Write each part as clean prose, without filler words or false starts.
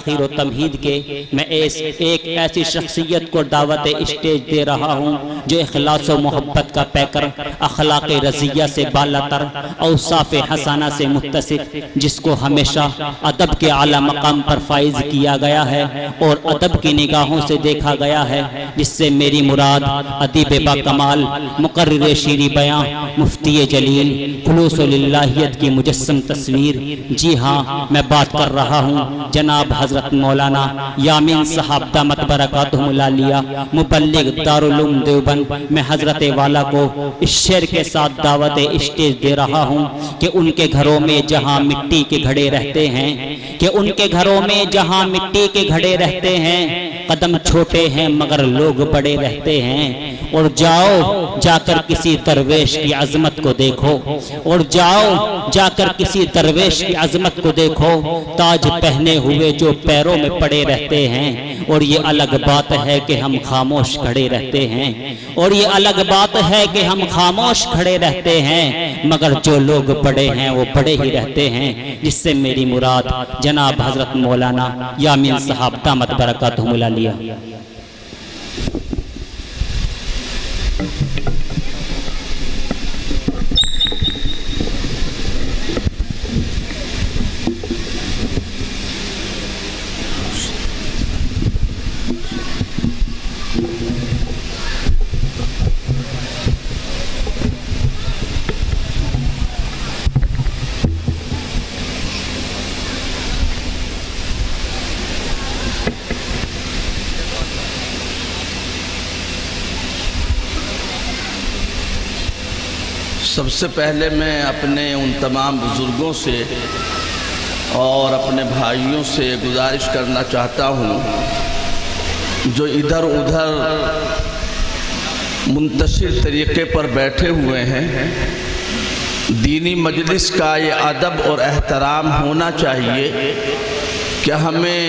تاخیر و تمہید کے میں ایک ایسی شخصیت کو دعوت اسٹیج دے رہا ہوں جو اخلاص و محبت کا پیکر، اخلاق رضیہ سے بالاتر، اوصاف حسنہ سے متصف، جس کو ہمیشہ ادب کے اعلیٰ مقام پر فائز کیا گیا ہے اور ادب کی نگاہوں سے دیکھا گیا ہے، جس سے میری مراد ادیب با کمال، مقرر شیریں بیاں، مفتی جلیل، خلوص للہیت کی مجسم تصویر، جی ہاں میں بات کر رہا ہوں جناب حضرت مولانا یامین صاحب دامت برکاتہم العالیہ، مبلغ دارالعلوم دیوبند۔ میں حضرت والا کو اس شعر کے ساتھ دعوت اسٹیج دے رہا ہوں کہ ان کے گھروں میں جہاں مٹی کے گھڑے رہتے ہیں، کہ ان کے گھروں میں جہاں مٹی کے گھڑے رہتے ہیں، قدم چھوٹے ہیں مگر لوگ بڑے رہتے ہیں، اور جاؤ جا کر کسی درویش کی عظمت کو دیکھو، اور جاؤ جا کر کسی درویش کی عظمت کو دیکھو، تاج پہنے ہوئے جو پیروں میں پڑے رہتے ہیں، اور یہ الگ بات ہے کہ ہم خاموش کھڑے رہتے ہیں، اور یہ الگ بات ہے کہ ہم خاموش کھڑے رہتے ہیں، مگر جو لوگ بڑے ہیں وہ بڑے ہی رہتے ہیں، جس سے میری مراد جناب حضرت مولانا یامین صاحب دامت برکاتہم العالیہ۔ سب سے پہلے میں اپنے ان تمام بزرگوں سے اور اپنے بھائیوں سے گزارش کرنا چاہتا ہوں جو ادھر ادھر منتشر طریقے پر بیٹھے ہوئے ہیں، دینی مجلس کا یہ ادب اور احترام ہونا چاہیے کہ ہمیں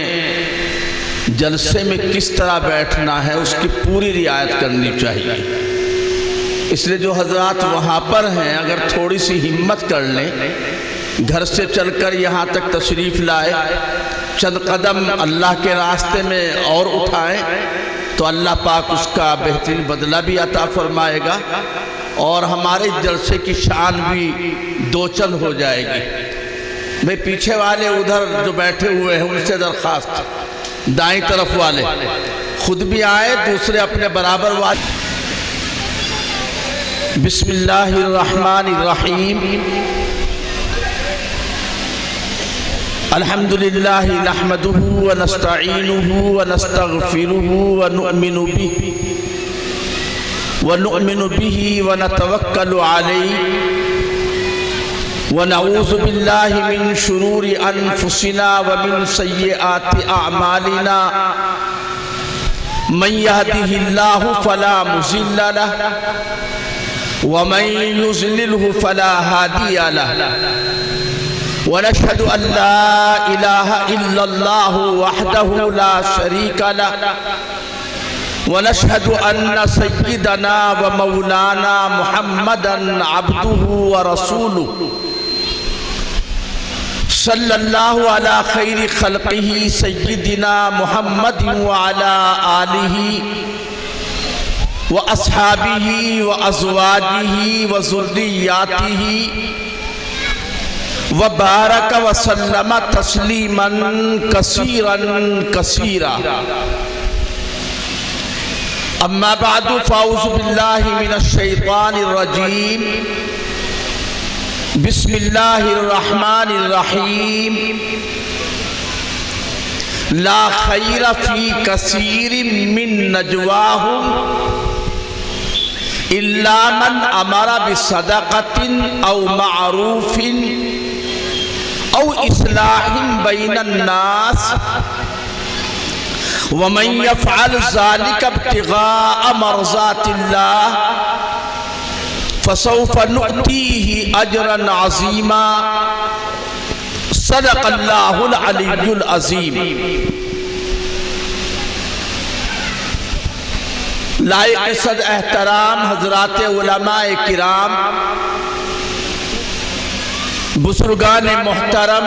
جلسے میں کس طرح بیٹھنا ہے اس کی پوری رعایت کرنی چاہیے۔ اس لیے جو حضرات وہاں پر ہیں اگر تھوڑی سی ہمت کر لیں، گھر سے چل کر یہاں تک تشریف لائے، چند قدم اللہ کے راستے میں اور اٹھائیں تو اللہ پاک اس کا بہترین بدلہ بھی عطا فرمائے گا اور ہمارے جلسے کی شان بھی دو چند ہو جائے گی۔ میں پیچھے والے ادھر جو بیٹھے ہوئے ہیں ان سے درخواست، دائیں طرف والے خود بھی آئے، دوسرے اپنے برابر والے۔ بسم اللہ الرحمن الرحیم، الحمدللہ نحمدہ ونستعینہ ونستغفرہ ونؤمن بہ ونتوکل علیہ ونعوذ باللہ من شرور انفسنا ومن سیئات اعمالنا، من یہدہ اللہ فلا مضل لہ ومن يضلله فلا هادي له، ونشهد أن لا إله إلا الله وحده لا شريك له، ونشهد أن سيدنا ومولانا محمدا عبده ورسوله، صلى الله على خير خلقه سيدنا محمد وعلى آله وأصحابه وأزواجه وذرياته وبارك وسلم تسليما كثيرا كثيرا، أما بعد فأعوذ بالله من الشيطان الرجيم، بسم الله الرحمن الرحيم، لا خير في كثير من نجواهم إلا من أمر بصدقة أو معروف أو إصلاح بين الناس، ومن يفعل ذلك ابتغاء مرضات الله فسوف نؤتيه أجرا عظيما، صدق اللہ العلی العظیم۔ لائق صد احترام حضرات علماء کرام، بزرگان محترم،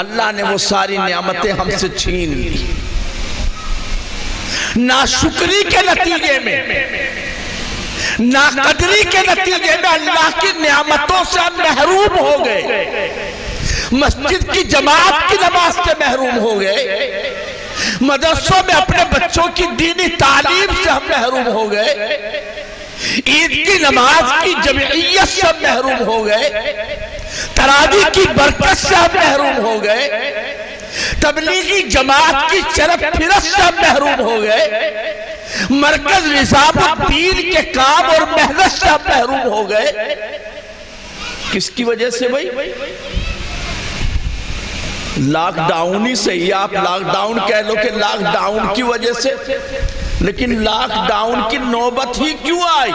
اللہ نے وہ ساری نعمتیں ہم سے چھین لی. ناشکری کے نتیجے میں، ناقدری کے نتیجے میں اللہ کی نعمتوں سے ہم محروم ہو گئے. مسجد کی جماعت کی نماز سے محروم ہو گئے، مدرسوں میں اپنے بچوں کی دینی تعلیم سے ہم محروم ہو گئے، عید کی نماز کی جمعیت سے ہم محروم ہو گئے، تراویح کی برکت سے ہم محروم ہو گئے، تبلیغی جماعت کی چرب پھرت سے ہم محروم ہو گئے، مرکز نظام الدین کے کام اور محنت سے ہم محروم ہو گئے. کس کی وجہ سے بھائی؟ لاک ڈاؤن ہی صحیح، آپ لاک ڈاؤن کہہ لو کہ لاک ڈاؤن کی وجہ سے، لیکن لاک ڈاؤن کی نوبت ہی کیوں آئی؟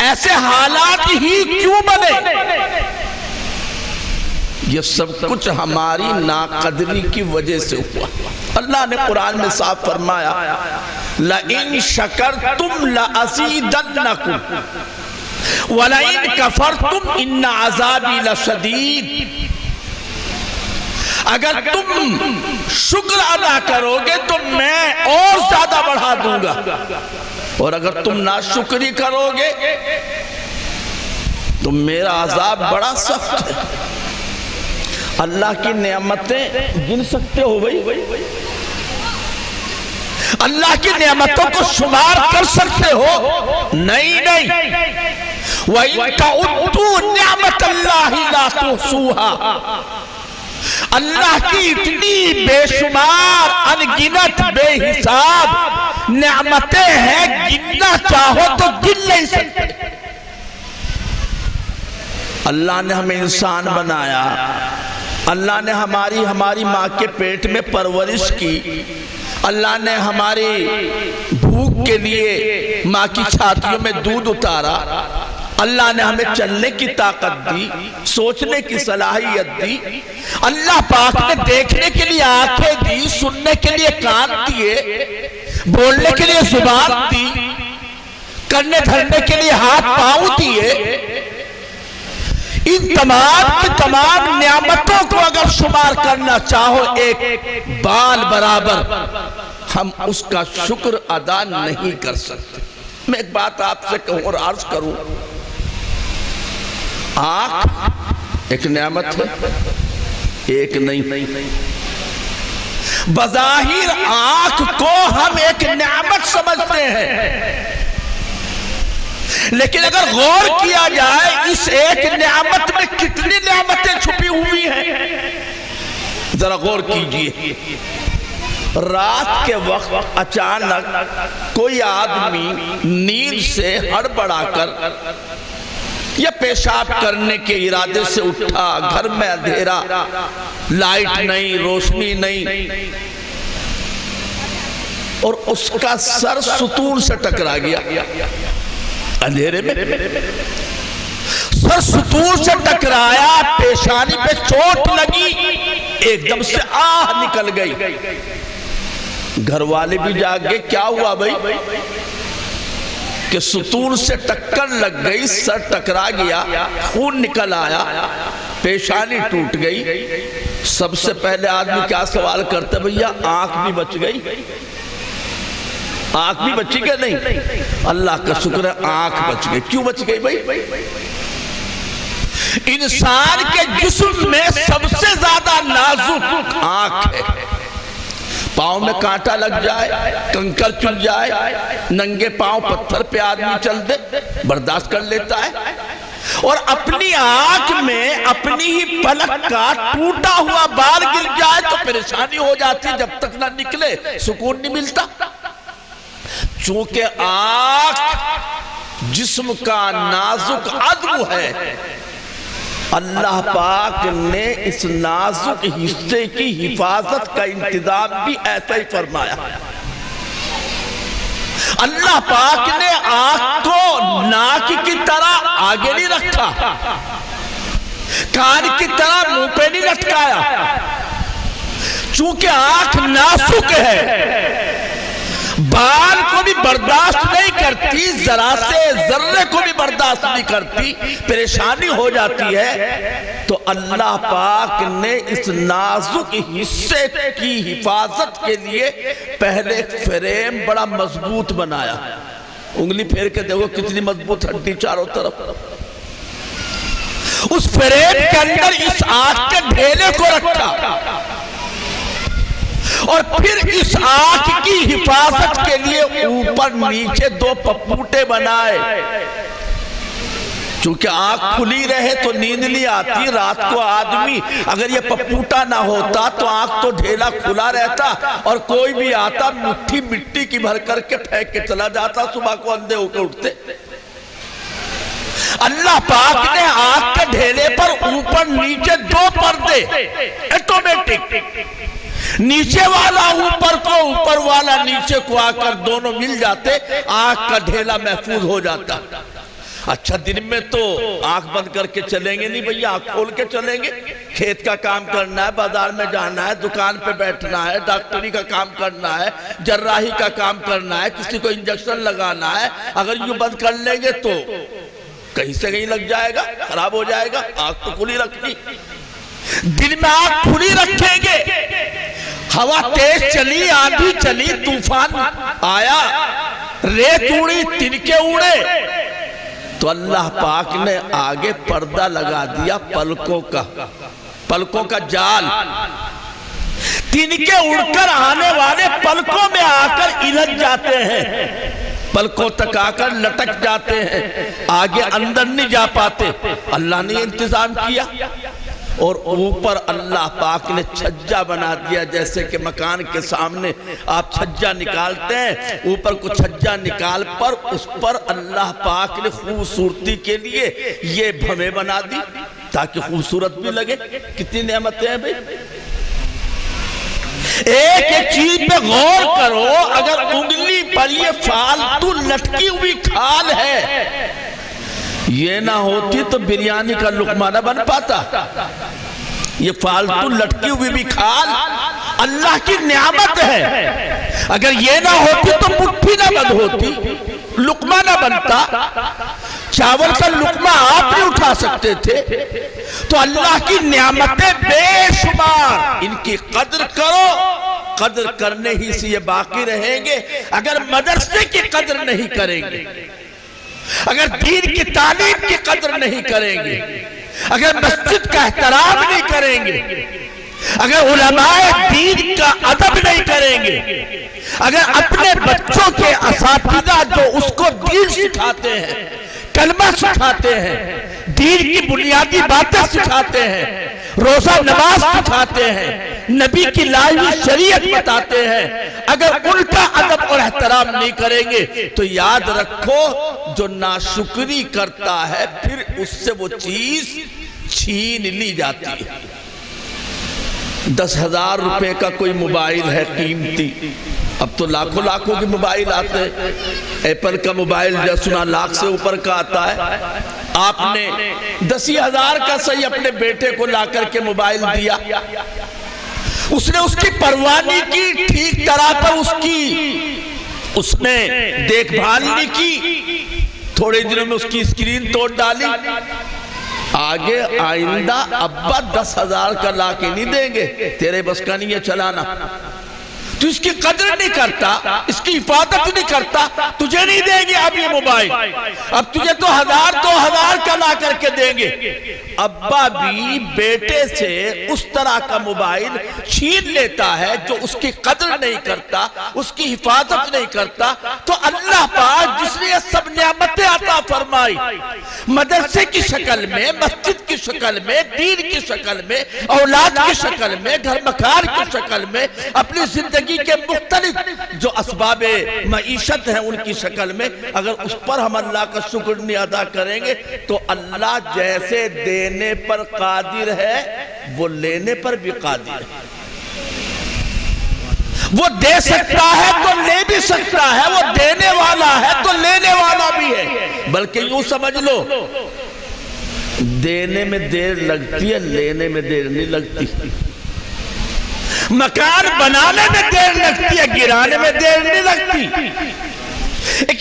ایسے حالات ہی کیوں بنے؟ یہ سب کچھ ہماری ناقدری کی وجہ سے ہوا. اللہ نے قرآن میں صاف فرمایا لَإِن شَكَرْتُمْ لَأَزِيدَنَّكُمْ وَلَإِن كَفَرْتُمْ إِنَّ عَذَابِي لَشَدِيدٌ. اگر تم شکر ادا کرو گے تو میں اور زیادہ بڑھا دوں گا، اور اگر تم ناشکری کرو گے تو میرا عذاب بڑا سخت ہے. اللہ کی نعمتیں گن سکتے ہو بھائی؟ اللہ کی نعمتوں کو شمار کر سکتے ہو؟ نہیں. وَإِن تَعُدُّوا نِعْمَةَ اللَّهِ لَا تُحْصُوهَا. اللہ کی اتنی بے شمار انگنت بے حساب نعمتیں ہیں، گننا چاہو تو گن نہیں سکتے. اللہ نے ہمیں انسان بنایا، اللہ نے ہماری ماں کے پیٹ میں پرورش کی، اللہ نے ہماری بھوک کے لیے ماں کی چھاتیوں میں دودھ اتارا، اللہ نے ہمیں چلنے کی طاقت دی، سوچنے کی صلاحیت دی، اللہ پاک نے دیکھنے کے لیے آنکھیں دی، سننے کے لیے کان دیے، بولنے کے لیے زبان دی، کرنے دھرنے کے لیے ہاتھ پاؤں دیے. ان تمام کی تمام نعمتوں کو اگر شمار کرنا چاہو ایک بال برابر، ہم اس کا شکر ادا نہیں کر سکتے. میں ایک بات آپ سے کہوں اور عرض کروں، آنکھ ایک نعمت ہے، ایک نہیں. بظاہر آنکھ کو ہم ایک نعمت سمجھتے ہیں، لیکن اگر غور کیا جائے اس ایک نعمت میں کتنی نعمتیں چھپی ہوئی ہیں، ذرا غور کیجئے. رات کے وقت اچانک کوئی آدمی نیند سے ہڑبڑا کر یا پیشاب کرنے کے ارادے سے اٹھا، گھر میں اندھیرا، لائٹ نہیں، روشنی نہیں، اور اس کا سر ستون سے ٹکرا گیا. اندھیرے میں سر ستون سے ٹکرایا، پیشانی پہ چوٹ لگی، ایک دم سے آہ نکل گئی. گھر والے بھی جاگ گئے، کیا ہوا بھائی؟ کہ ستون سے ٹکر لگ گئی، سر ٹکرا گیا، خون نکل آیا، پیشانی ٹوٹ گئی. سب سے پہلے آدمی کیا سوال کرتا ہے؟ بھئیہ آنکھ بھی بچ گئی؟ آنکھ بھی بچی کہ نہیں؟ اللہ کا شکر ہے آنکھ بچ گئی. کیوں بچ گئی بھائی؟ انسان کے جسم میں سب سے زیادہ نازک آنکھ ہے. پاؤں میں کانٹا لگ جائے، کنکر چل جائے، ننگے پاؤں پتھر پہ آدمی چل دے، برداشت کر لیتا ہے. اور اپنی آنکھ میں اپنی ہی پلک کا ٹوٹا ہوا بال گر جائے تو پریشانی ہو جاتی، جب تک نہ نکلے سکون نہیں ملتا. چونکہ آنکھ جسم کا نازک عضو ہے، اللہ پاک نے اس نازک حصے کی حفاظت کا انتظام بھی ایسا ہی فرمایا. اللہ پاک نے آنکھ کو ناک کی طرح آگے نہیں رکھا، کان کی طرح منہ پہ نہیں لٹکایا. چونکہ آنکھ نازک ہے، بال کو بھی برداشت نہیں کرتی، ذرا سے ذرے کو بھی برداشت نہیں کرتی، پریشانی ہو جاتی ہے، تو اللہ پاک نے اس نازک حصے کی حفاظت کے لیے پہلے ایک فریم بڑا مضبوط بنایا. انگلی پھیر کے دیکھو کتنی مضبوط ہڈی چاروں طرف. اس فریم کے اندر اس آنکھ کے ڈھیلے کو رکھا اور پھر اس آنکھ کی حفاظت کے لیے اوپر نیچے 2 پپوٹے بنائے. چونکہ آنکھ کھلی رہے تو نیند نہیں آتی. رات کو آدمی اگر یہ پپوٹا نہ ہوتا تو آنکھ تو ڈھیلا کھلا رہتا اور کوئی بھی آتا مٹھی مٹی کی بھر کر کے پھینک کے چلا جاتا. صبح کو اندھے ہو کے اٹھتے. اللہ پاک نے آنکھ کے ڈھیلے پر اوپر نیچے 2 پردے ایٹومیٹک، نیچے والا اوپر کو، اوپر والا نیچے کو آ کر دونوں مل جاتے، آنکھ کا ڈھیلا محفوظ ہو جاتا. اچھا دن میں تو آنکھ بند کر کے چلیں گے نہیں بھئی، آنکھ کھول کے چلیں گے. کھیت کا کام کرنا ہے، بازار میں جانا ہے، دکان پہ بیٹھنا ہے، ڈاکٹری کا کام کرنا ہے، جراحی کا کام کرنا ہے، کسی کو انجیکشن لگانا ہے. اگر یوں بند کر لیں گے تو کہیں سے کہیں لگ جائے گا، خراب ہو جائے گا. آنکھ تو کھلی رکھنی. دن میں آنکھ کھلی رکھیں گے، ہوا تیز چلی، آندھی چلی، طوفان آیا، ریت اڑی، تنکے اڑے، تو اللہ پاک نے آگے پردہ لگا دیا پلکوں کا جال. تنکے اڑ کر آنے والے پلکوں میں آ کر الجھ جاتے ہیں، پلکوں تک آ کر لٹک جاتے ہیں، آگے اندر نہیں جا پاتے. اللہ نے انتظام کیا. اور اوپر اللہ پاک نے چھجا بنا دیا. جیسے کہ مکان کے سامنے آپ چھجا نکالتے ہیں، اوپر کو چھجا نکال پر اس پر اللہ پاک نے خوبصورتی کے لیے یہ بھویں بنا دی تاکہ خوبصورت بھی لگے. کتنی نعمتیں ہیں بھئی. ایک ایک چیز پہ غور کرو. اگر انگلی پر یہ فالتو لٹکی ہوئی کھال ہے، یہ نہ ہوتی تو بریانی کا لقمہ نہ بن پاتا. یہ فالتو لٹکی ہوئی بھی کھال اللہ کی نعمت ہے. اگر یہ نہ ہوتی تو مٹھی نہ بند ہوتی، لقمہ نہ بنتا. چاول کا لقمہ آپ نہیں اٹھا سکتے تھے. تو اللہ کی نعمتیں بے شمار، ان کی قدر کرو. قدر کرنے ہی سے یہ باقی رہیں گے. اگر مدرسے کی قدر نہیں کریں گے، اگر دین کی تعلیم کی قدر نہیں کریں گے، اگر مسجد کا احترام نہیں کریں گے، اگر علماء دین کا ادب نہیں کریں گے، اگر اپنے بچوں کے اساتذہ جو اس کو دین سکھاتے ہیں، کلمہ سکھاتے ہیں، دین کی بنیادی باتیں سکھاتے ہیں، روزہ نماز سکھاتے ہیں، نبی کی لائی ہوئی شریعت بتاتے ہیں، اگر ان کا ادب اور احترام نہیں کریں گے تو یاد رکھو جو ناشکری کرتا ہے پھر اس سے وہ چیز چھین لی جاتی ہے. 10,000 روپے کا کوئی موبائل ہے قیمتی، اب تو لاکھوں کے موبائل آتے ہیں. ایپل کا موبائل جو سنا لاکھ سے اوپر کا آتا ہے. آپ نے 10,000 کا صحیح اپنے بیٹے کو لا کر کے موبائل دیا، اس نے اس کی پروانی کی، ٹھیک طرح پر اس نے دیکھ بھال نہیں کی. تھوڑے دنوں میں اس کی اسکرین توڑ ڈالی. آگے آئندہ ابا 10,000 کا لا کے نہیں دیں گے، تیرے بس کا نہیں ہے چلانا. تو اس کی قدر نہیں کرتا، اس کی حفاظت نہیں کرتا، تجھے نہیں دیں گے اب یہ موبائل. اب تجھے تو 1,000-2,000 کا لا کر کے دیں گے. ابا بھی بیٹے سے اس طرح کا موبائل چھین لیتا ہے جو اس کی قدر نہیں کرتا، اس کی حفاظت نہیں کرتا. تو اللہ پاک جس نے یہ سب نعمتیں عطا فرمائی، مدرسے کی شکل میں، مسجد کی شکل میں، دین کی شکل میں، اولاد کی شکل میں، گھر مکان کی شکل میں، اپنی زندگی کے مختلف جو اسباب معیشت ہیں ان کی شکل میں، اگر اس پر ہم اللہ کا شکر نہیں ادا کریں گے تو اللہ جیسے دینے پر قادر ہے وہ لینے پر بھی قادر ہے. وہ دے سکتا ہے تو لے بھی سکتا ہے، وہ دینے والا ہے تو لینے والا بھی ہے. بلکہ یوں سمجھ لو دینے میں دیر لگتی ہے، لینے میں دیر نہیں لگتی. مکان بنانے میں دیر لگتی ہے، گرانے میں دیر نہیں لگتی.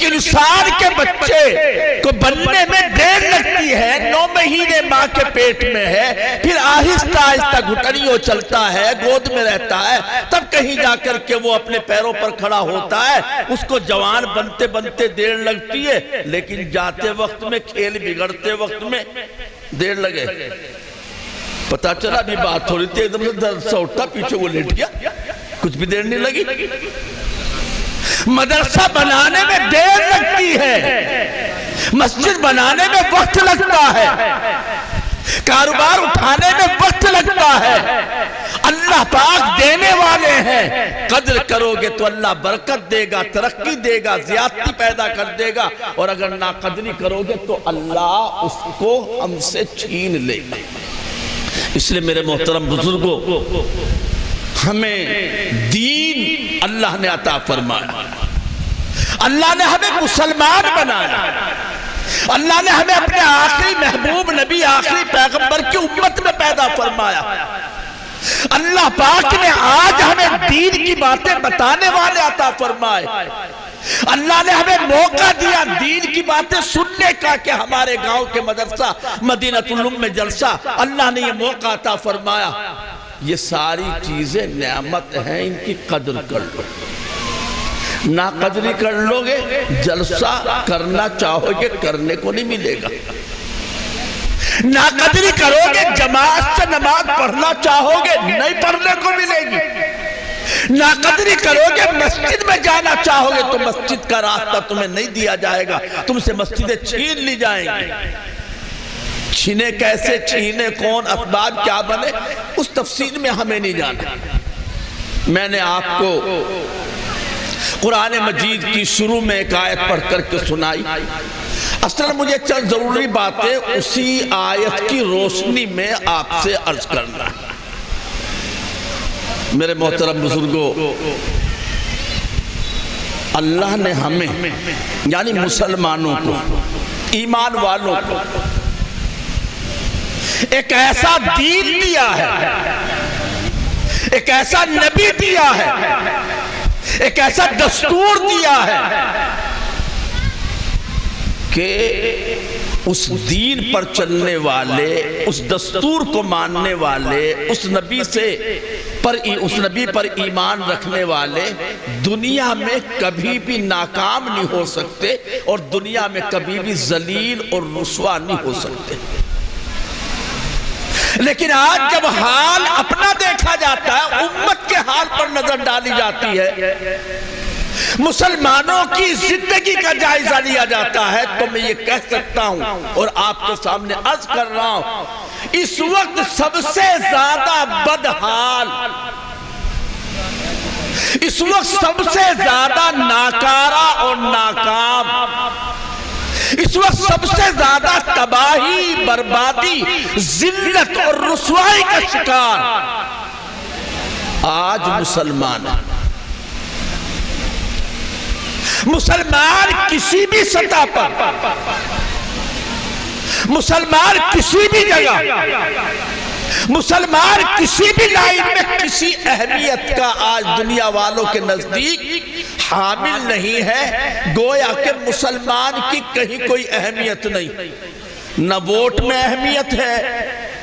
ایک انسان کے بچے کو بننے میں دیر لگتی ہے، 9 مہینے ماں کے پیٹ میں ہے، پھر آہستہ آہستہ گھٹنیوں چلتا ہے، گود میں رہتا ہے، تب کہیں جا کر کے وہ اپنے پیروں پر کھڑا ہوتا ہے۔ اس کو جوان بنتے بنتے دیر لگتی ہے، لیکن جاتے وقت میں، کھیل بگڑتے وقت میں دیر لگے۔ پتا چلا بھی بات ہو رہی تھی، ایک دم سے درد سا اٹھتا، پیچھے وہ لیٹ گیا، کچھ بھی دیر نہیں لگی۔ مدرسہ بنانے میں دیر لگتی ہے، مسجد بنانے میں وقت لگتا ہے، کاروبار اٹھانے میں وقت لگتا ہے۔ اللہ پاک دینے والے ہیں، قدر کرو گے تو اللہ برکت دے گا، ترقی دے گا، زیادتی پیدا کر دے گا، اور اگر ناقدری کرو گے تو اللہ اس کو ہم سے چھین لے گا۔ اس لئے میرے محترم بزرگوں، ہمیں دین اللہ نے عطا فرمایا، اللہ نے ہمیں مسلمان بنایا، اللہ نے ہمیں اپنے آخری محبوب نبی، آخری پیغمبر کی امت میں پیدا فرمایا۔ اللہ پاک نے آج ہمیں دین کی باتیں بتانے والے عطا فرمائے۔ اللہ نے ہمیں موقع دیا دین کی باتیں سننے کا، کہ ہمارے گاؤں کے مدرسہ مدینہ العلوم میں جلسہ، اللہ نے یہ موقع عطا فرمایا۔ یہ ساری چیزیں نعمت ہیں، ان کی قدر کر لو۔ ناقدری کر لو گے، جلسہ کرنا چاہو گے کرنے کو نہیں ملے گا۔ ناقدری کرو گے، جماعت سے نماز پڑھنا چاہو گے، نہیں پڑھنے کو ملے گی۔ ناقدری کرو گے، مسجد میں جانا چاہو گے تو مسجد کا راستہ تمہیں نہیں دیا جائے گا، تم سے مسجدیں چھین لی جائیں گی۔ چھینے کیسے، چھینے کون، اسباب کیا بنے، اس تفصیل میں ہمیں نہیں جانا۔ میں نے آپ کو قرآن مجید کی شروع میں ایک آیت پڑھ کر کے سنائی۔ اصل مجھے چند ضروری باتیں اسی آیت کی روشنی میں آپ سے عرض کرنا ہے۔ میرے محترم بزرگوں، اللہ نے ہمیں یعنی مسلمانوں کو، ایمان والوں کو ایک ایسا دین دیا ہے، ایک ایسا نبی دیا ہے، ایک ایسا دستور دیا ہے کہ اس دین پر چلنے والے، اس دستور کو ماننے والے، اس نبی پر ایمان رکھنے والے دنیا میں کبھی بھی ناکام نہیں ہو سکتے، اور دنیا میں کبھی بھی ذلیل اور رسوا نہیں ہو سکتے۔ لیکن آج جب حال اپنا دیکھا جاتا ہے، امت کے حال پر نظر ڈالی جاتی ہے، مسلمانوں کی زندگی کا جائزہ لیا جاتا ہے، تو میں یہ کہہ سکتا ہوں اور آپ کے سامنے عرض کر رہا ہوں، اس وقت سب سے زیادہ بدحال، اس وقت سب سے زیادہ ناکارہ اور ناکام، اس وقت سب سے زیادہ تباہی، بربادی، ذلت اور رسوائی کا شکار آج مسلمان ہیں۔ مسلمان کسی بھی سطح پر، مسلمان کسی بھی جگہ، مسلمان کسی بھی لائن میں کسی اہمیت کا آج دنیا والوں کے نزدیک حامل نہیں ہے، گویا کہ مسلمان کی کہیں کوئی اہمیت نہیں، نہ ووٹ میں اہمیت ہے،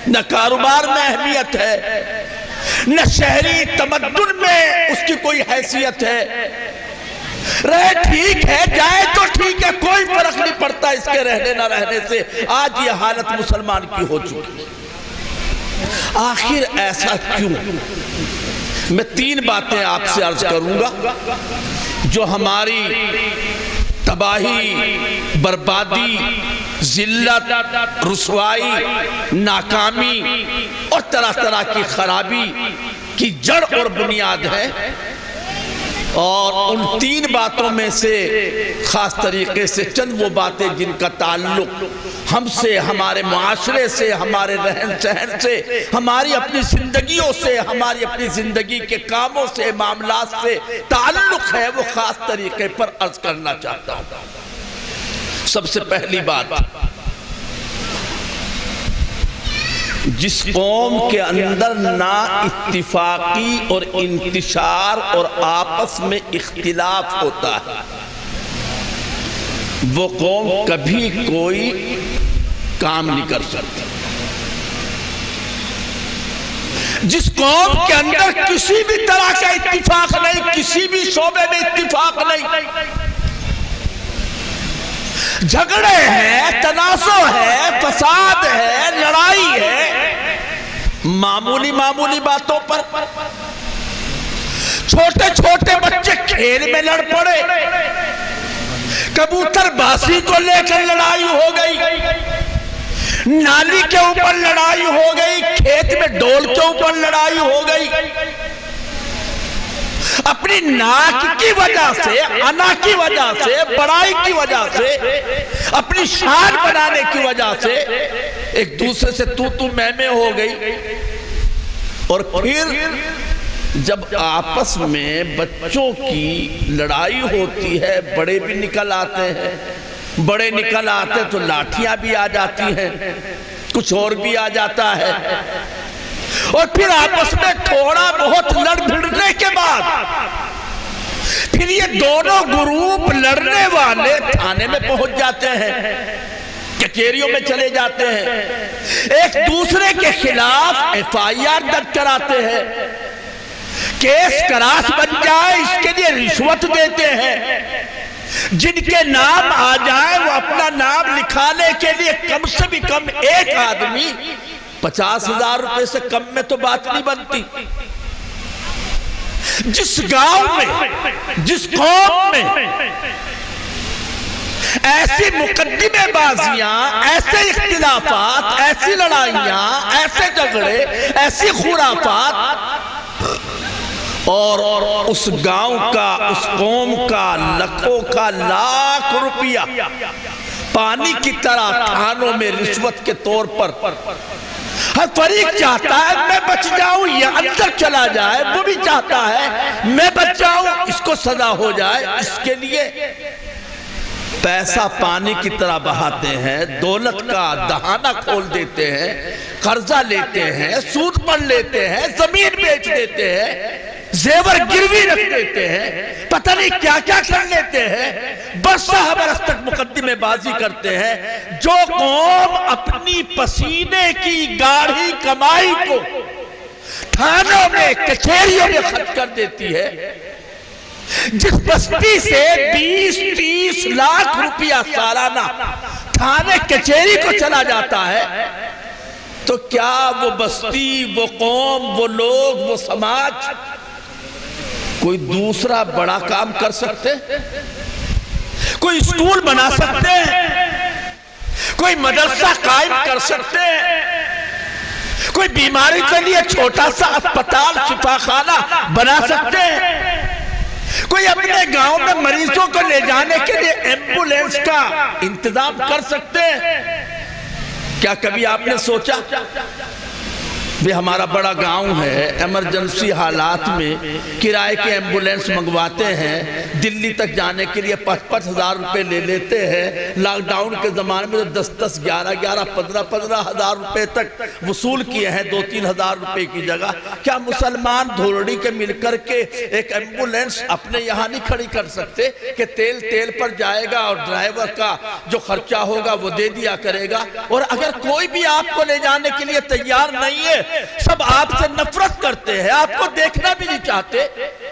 نہ کاروبار میں اہمیت ہے، نہ شہری تمدن میں اس کی کوئی حیثیت ہے۔ رہے ٹھیک ہے، جائے تو ٹھیک ہے، کوئی فرق نہیں پڑتا اس کے رہنے نہ رہنے سے۔ آج یہ حالت مسلمان کی ہو چکی۔ آخر ایسا کیوں؟ میں 3 باتیں آپ سے عرض کروں گا جو ہماری تباہی، بربادی، ذلت، رسوائی، ناکامی اور طرح طرح کی خرابی کی جڑ اور بنیاد ہے، اور ان 3 باتوں میں سے خاص طریقے سے چند وہ باتیں جن کا تعلق ہم سے، ہمارے معاشرے سے، ہمارے رہن سہن سے، ہماری اپنی زندگیوں سے، ہماری اپنی زندگی کے کاموں سے، معاملات سے تعلق ہے، وہ خاص طریقے پر عرض کرنا چاہتا ہوں۔ سب سے پہلی بات، جس قوم کے اندر نا اتفاقی اور انتشار اور آپس میں اختلاف ہوتا ہے، وہ قوم کبھی کوئی کام نہیں کر سکتی۔ جس قوم کے اندر کسی بھی طرح کا اتفاق نہیں، کسی بھی شعبے میں اتفاق نہیں، جھگڑے ہیں، تنازع ہے، فساد ہے، لڑائی ہے، معمولی باتوں پر چھوٹے چھوٹے بچے کھیل میں لڑ پڑے، کبوتر باسی کو لے کر لڑائی ہو گئی، نالی کے اوپر لڑائی ہو گئی، کھیت میں ڈول کے اوپر لڑائی ہو گئی، اپنی ناک کی وجہ سے، انا کی وجہ سے، بڑائی کی وجہ سے، اپنی شان بنانے کی وجہ سے ایک دوسرے سے تو میں ہو گئی۔ اور پھر جب آپس میں بچوں کی لڑائی ہوتی ہے، بڑے بھی نکل آتے ہیں، بڑے نکل آتے تو لاٹھیاں بھی آ جاتی ہیں، کچھ اور بھی آ جاتا ہے، اور پھر آپس میں تھوڑا بہت لڑ بھڑنے کے بعد پھر یہ دونوں گروپ لڑنے والے تھانے میں پہنچ جاتے ہیں، کچہریوں میں چلے جاتے ہیں، ایک دوسرے کے خلاف ایف آئی آر درج کراتے ہیں، کیس کراس بن جائے اس کے لیے رشوت دیتے ہیں، جن کے نام آ جائے وہ اپنا نام لکھانے کے لیے کم سے بھی کم ایک آدمی 50,000 روپے سے کم میں تو بات نہیں بنتی۔ جس گاؤں میں، جس قوم میں ایسی مقدمے بازیاں، ایسے اختلافات، ایسی لڑائیاں، ایسے جھگڑے، ایسی خرافات، اور اس گاؤں کا، اس قوم کا لکھوں کا لاکھ روپیہ پانی کی طرح تھانوں میں رشوت کے طور پر، ہر فریق چاہتا ہے میں بچ جاؤں، یہ اندر چلا جائے، وہ بھی چاہتا ہے میں بچ جاؤں، اس کو سزا ہو جائے، اس کے لیے پیسہ پانی کی طرح بہاتے ہیں، دولت کا دہانہ کھول دیتے ہیں، قرضہ لیتے ہیں، سود پر لیتے ہیں، زمین بیچ دیتے ہیں، زیور گروی رکھ دیتے ہیں، پتہ نہیں کیا کیا کر لیتے ہیں، برسہ برس تک مقدمے بازی کرتے ہیں۔ جو قوم اپنی پسینے کی گاڑھی کمائی کو تھانوں میں، کچہریوں میں خرچ کر دیتی ہے، جس بستی سے 20-30 لاکھ روپیہ سالانہ تھانے کچہری کو چلا جاتا ہے، تو کیا وہ بستی، وہ قوم، وہ لوگ، وہ سماج کوئی دوسرا بڑا کام کر سکتے؟ کوئی اسکول بنا سکتے ہیں؟ کوئی مدرسہ قائم کر سکتے ہیں؟ کوئی بیماری کے لیے چھوٹا سا اسپتال، شفا خانہ بنا سکتے ہیں؟ کوئی اپنے گاؤں میں مریضوں کو لے جانے کے لیے ایمبولینس کا انتظام کر سکتے ہیں؟ کیا کبھی آپ نے سوچا بھی ہمارا بڑا گاؤں ہے، ایمرجنسی حالات میں کرائے کے ایمبولینس منگواتے ہیں، دلی تک جانے کے لیے 5,000 روپے لے لیتے ہیں، لاک ڈاؤن کے زمانے میں 10,000، 11,000، 15,000 روپے تک وصول کیے ہیں 2-3,000 روپے کی جگہ۔ کیا مسلمان دھوڑی کے مل کر کے ایک ایمبولینس اپنے یہاں نہیں کھڑی کر سکتے کہ تیل پر جائے گا اور ڈرائیور کا جو خرچہ ہوگا وہ دے دیا کرے گا؟ اور اگر کوئی بھی آپ کو لے جانے کے لیے تیار نہیں ہے، سب آپ سے نفرت کرتے ہیں، آپ کو دیکھنا بھی نہیں چاہتے،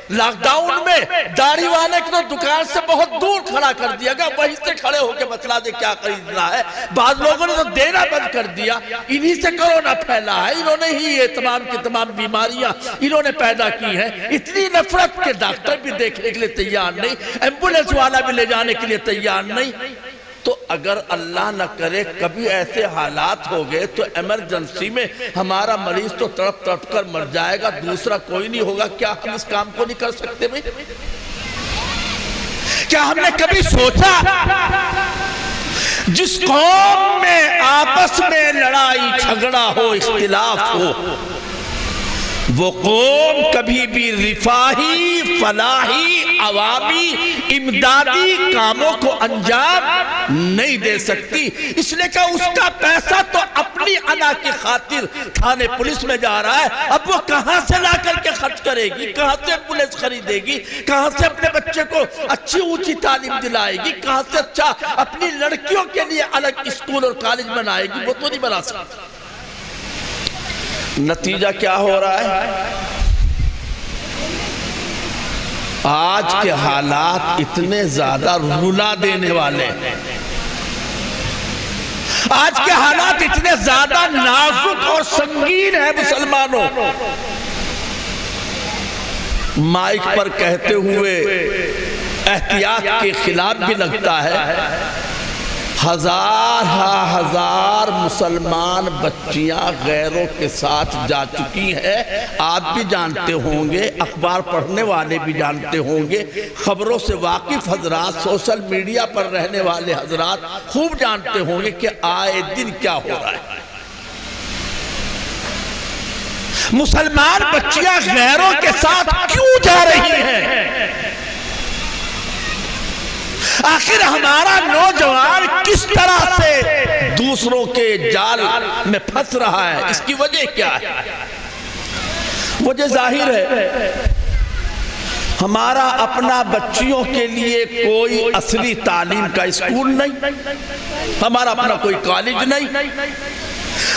لاک ڈاؤن میں داڑھی والے کو تو دکان سے بہت دور کھڑا کر دیا گیا، وہیں سے کھڑے ہو کے بتلا دے کیا خریدنا ہے۔ بعض لوگوں نے تو دینا بند کر دیا، انہی سے کرونا پھیلا ہے، انہوں نے ہی یہ تمام کی تمام بیماریاں انہوں نے پیدا کی ہیں۔ اتنی نفرت کے ڈاکٹر بھی دیکھنے کے لیے تیار نہیں، ایمبولینس والا بھی لے جانے کے لیے تیار نہیں۔ تو اگر اللہ نہ کرے کبھی ایسے حالات ہو گئے تو ایمرجنسی میں ہمارا مریض تو تڑپ تڑپ کر مر جائے گا، دوسرا کوئی نہیں ہوگا، کیا ہم اس کام کو نہیں کر سکتے بھئی؟ کیا ہم نے کبھی سوچا جس قوم میں آپس میں لڑائی جھگڑا ہو، اختلاف ہو، وہ قوم کبھی بھی رفاہی، فلاحی، عوامی، امدادی کاموں کو انجام نہیں دے سکتی۔ اس نے کہا اس کا پیسہ تو اپنی انا کی خاطر تھانے پولیس میں جا رہا ہے، اب وہ کہاں سے لا کر کے خرچ کرے گی، کہاں سے پولیس خریدے گی، کہاں سے اپنے بچے کو اچھی اونچی تعلیم دلائے گی، کہاں سے اچھا اپنی لڑکیوں کے لیے الگ اسکول اور کالج بنائے گی، وہ تو نہیں بنا سکتا۔ نتیجہ کیا ہو رہا ہے؟ آج کے حالات اتنے زیادہ رلا دینے والے ہیں، آج کے حالات اتنے زیادہ نازک اور سنگین ہیں مسلمانوں۔ مائک پر کہتے ہوئے احتیاط کے خلاف بھی لگتا ہے، ہزار مسلمان بچیاں غیروں کے ساتھ جا چکی ہیں۔ آپ بھی جانتے ہوں گے، اخبار پڑھنے والے بھی جانتے ہوں گے، خبروں سے واقف حضرات، سوشل میڈیا پر رہنے والے حضرات خوب جانتے ہوں گے کہ آئے دن کیا ہو رہا ہے۔ مسلمان بچیاں غیروں کے ساتھ کیوں جا رہی ہیں؟ آخر ہمارا نوجوان کس طرح سے دوسروں کے جال میں پھنس رہا ہے؟ اس کی وجہ کیا ہے؟ وجہ ظاہر ہے، ہمارا اپنا بچیوں کے لیے کوئی اصلی تعلیم کا اسکول نہیں، ہمارا اپنا کوئی کالج نہیں،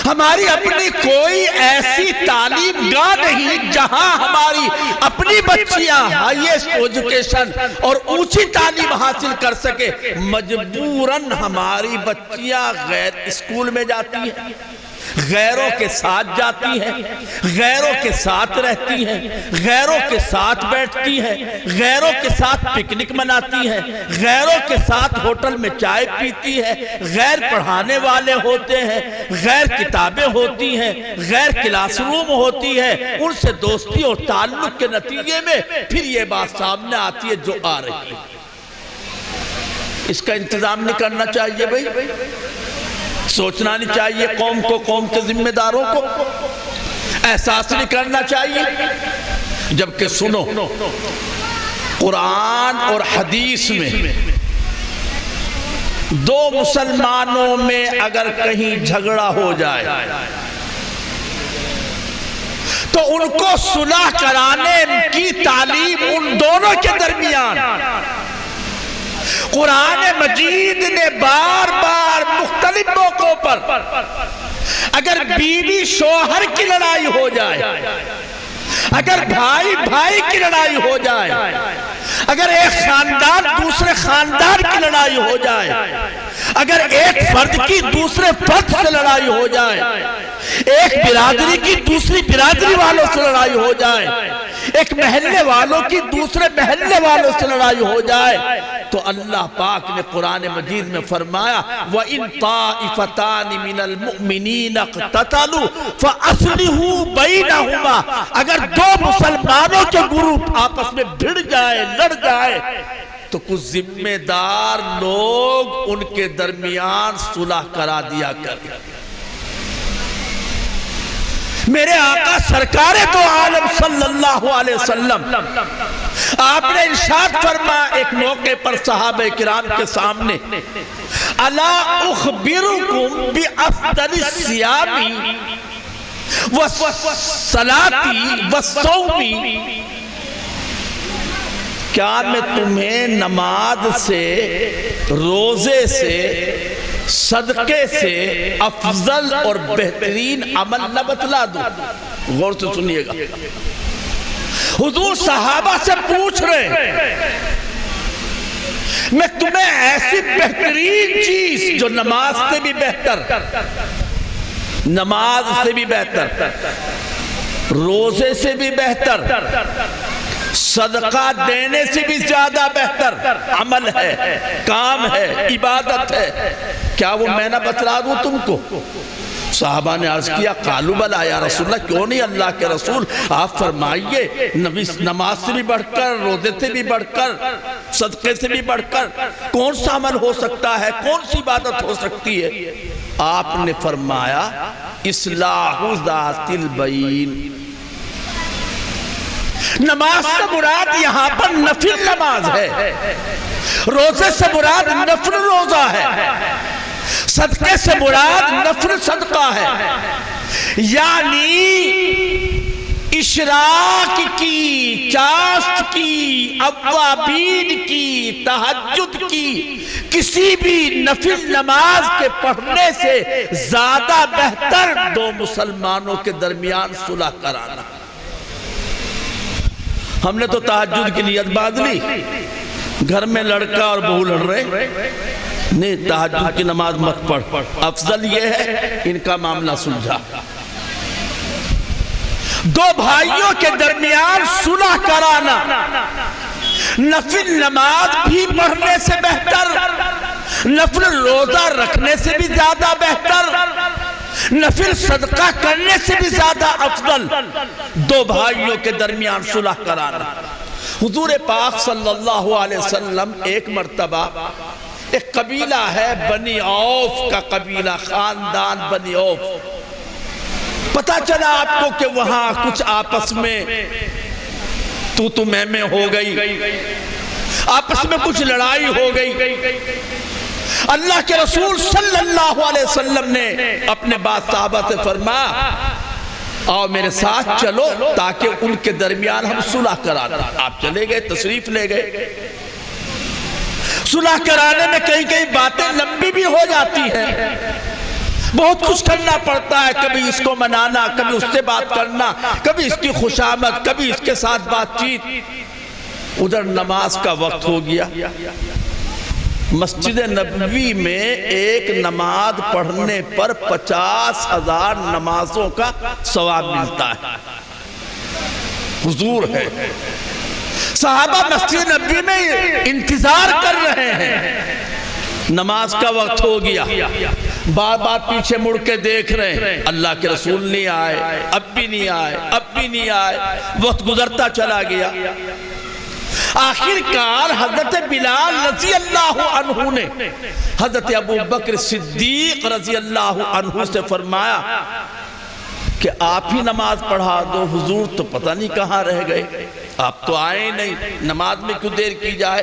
ہماری اپنی کوئی ایسی تعلیم گاہ نہیں جہاں ہماری اپنی بچیاں ہائیسٹ ایجوکیشن اور اونچی تعلیم حاصل کر سکے۔ مجبوراً ہماری بچیاں غیر اسکول میں جاتی ہیں، غیروں کے ساتھ جاتی ہیں، غیروں کے ساتھ رہتی ہیں، غیروں کے ساتھ بیٹھتی ہیں، غیروں کے ساتھ پکنک مناتی ہیں، غیروں کے ساتھ ہوٹل میں چائے پیتی ہے، غیر پڑھانے والے ہوتے ہیں، غیر کتابیں ہوتی ہیں، غیر کلاس روم ہوتی ہے، ان سے دوستی اور تعلق کے نتیجے میں پھر یہ بات سامنے آتی ہے جو آ رہی ہے۔ اس کا انتظام نہیں کرنا چاہیے بھائی؟ سوچنا نہیں چاہیے قوم کو، قوم کے ذمہ داروں کو احساس نہیں کرنا چاہیے؟ جبکہ سنو، قرآن اور حدیث میں دو مسلمانوں میں اگر کہیں جھگڑا ہو جائے تو ان کو صلح کرانے کی تعلیم ان دونوں کے درمیان قرآن مجید نے بار بار مختلف موقعوں پر، اگر بیوی شوہر کی لڑائی ہو جائے، اگر بھائی بھائی کی لڑائی ہو جائے، اگر ایک خاندان دوسرے خاندان کی لڑائی ہو جائے، اگر ایک فرد کی دوسرے فرد سے لڑائی ہو جائے، ایک برادری کی دوسری برادری والوں سے لڑائی ہو جائے، ایک محلے والوں کی دوسرے محلے والوں سے لڑائی ہو جائے، تو اللہ پاک نے قرآن مجید میں فرمایا وَإِن طَائِفَتَانِ مِنَ الْمُؤْمِنِينَ اقْتَتَلُوا فَأَصْلِحُوا بَيْنَهُمَا۔ اگر دو مسلمانوں کے گروپ آپس میں بھڑ جائے، لڑ جائے، تو کچھ ذمہ دار لوگ ان کے درمیان صلح کرا دیا کر۔ میرے آقا سرکار دو عالم صلی اللہ علیہ وسلم، آپ نے ارشاد فرمایا ایک موقع پر صحابہ کرام کے سامنے، الا اخبرکم بافضل الصیام والصلاۃ والصوم، کیا میں تمہیں نماز سے، روزے سے، صدقے سے افضل اور بہترین عمل نہ بتلا دوں؟ غور سے سنیے گا، حضور صحابہ سے پوچھ رہے ہیں میں تمہیں ایسی بہترین چیز جو نماز سے بھی بہتر، نماز سے بھی بہتر، روزے سے بھی بہتر، صدقہ دینے سے بھی زیادہ بہتر عمل ہے، کام ہے، عبادت ہے، کیا وہ میں نہ بتلا دوں تم کو؟ صحابہ نے عرض کیا قالوا بلی یا رسول اللہ، کیوں نہیں اللہ کے رسول، آپ فرمائیے نماز سے بھی بڑھ کر، روزے سے بھی بڑھ کر، صدقے سے بھی بڑھ کر کون سا عمل ہو سکتا ہے، کون سی عبادت ہو سکتی ہے؟ آپ نے فرمایا اصلاح ذات البین، نماز سے مراد یہاں پر نفل نماز ہے، روزے سے مراد نفل روزہ ہے، صدقے سے مراد نفل صدقہ ہے، یعنی اشراق کی، چاشت کی، اوابین کی، تہجد کی کسی بھی نفل نماز کے پڑھنے سے زیادہ بہتر دو مسلمانوں کے درمیان صلح کرانا۔ ہم نے تو تہجد کی نیت باندھ لی، گھر میں لڑکا اور بہو لڑ رہے، نہیں تہجد کی نماز مت پڑھ، افضل یہ ہے ان کا معاملہ سلجھا۔ دو بھائیوں کے درمیان صلح کرانا نفل نماز بھی پڑھنے سے بہتر، نفل روزہ رکھنے سے بھی زیادہ بہتر، نفل صدقہ کرنے سے بھی زیادہ افضل دو بھائیوں کے درمیان صلح کرانا۔ حضور پاک صلی اللہ علیہ وسلم ایک مرتبہ ایک قبیلہ ہے بنی عوف کا قبیلہ، خاندان بنی عوف، پتا چلا آپ کو کہ وہاں کچھ آپس میں تو میں ہو گئی، آپس میں کچھ لڑائی ہو گئی۔ اللہ کے رسول صلی اللہ علیہ وسلم نے اپنے بعض صحابہ سے فرمایا آؤ میرے ساتھ چلو تاکہ ان کے درمیان ہم صلح کرانا۔ آپ چلے گئے، تشریف لے گئے۔ صلح کرانے میں کئی کئی باتیں لمبی بھی ہو جاتی ہیں، بہت کچھ کرنا پڑتا ہے، کبھی اس کو منانا، کبھی اس سے بات کرنا، کبھی اس کی خوشامد، کبھی اس کے ساتھ بات چیت۔ ادھر نماز کا وقت ہو گیا، مسجد نبوی میں ایک نماز پڑھنے پر 50,000 نمازوں کا ثواب ملتا ہے۔ حضور ہے، صحابہ مسجد نبوی میں انتظار کر رہے ہیں، نماز کا وقت ہو گیا، بار بار پیچھے مڑ کے دیکھ رہے ہیں، اللہ کے رسول نہیں آئے، اب بھی نہیں آئے، اب بھی نہیں آئے، وقت گزرتا چلا گیا۔ آخر کار حضرت بلال رضی اللہ عنہ نے حضرت ابو بکر صدیق رضی اللہ عنہ سے فرمایا کہ آپ ہی نماز پڑھا دو، حضور تو پتہ نہیں کہاں رہ گئے، آپ تو آئے نہیں، نماز میں کیوں دیر کی جائے۔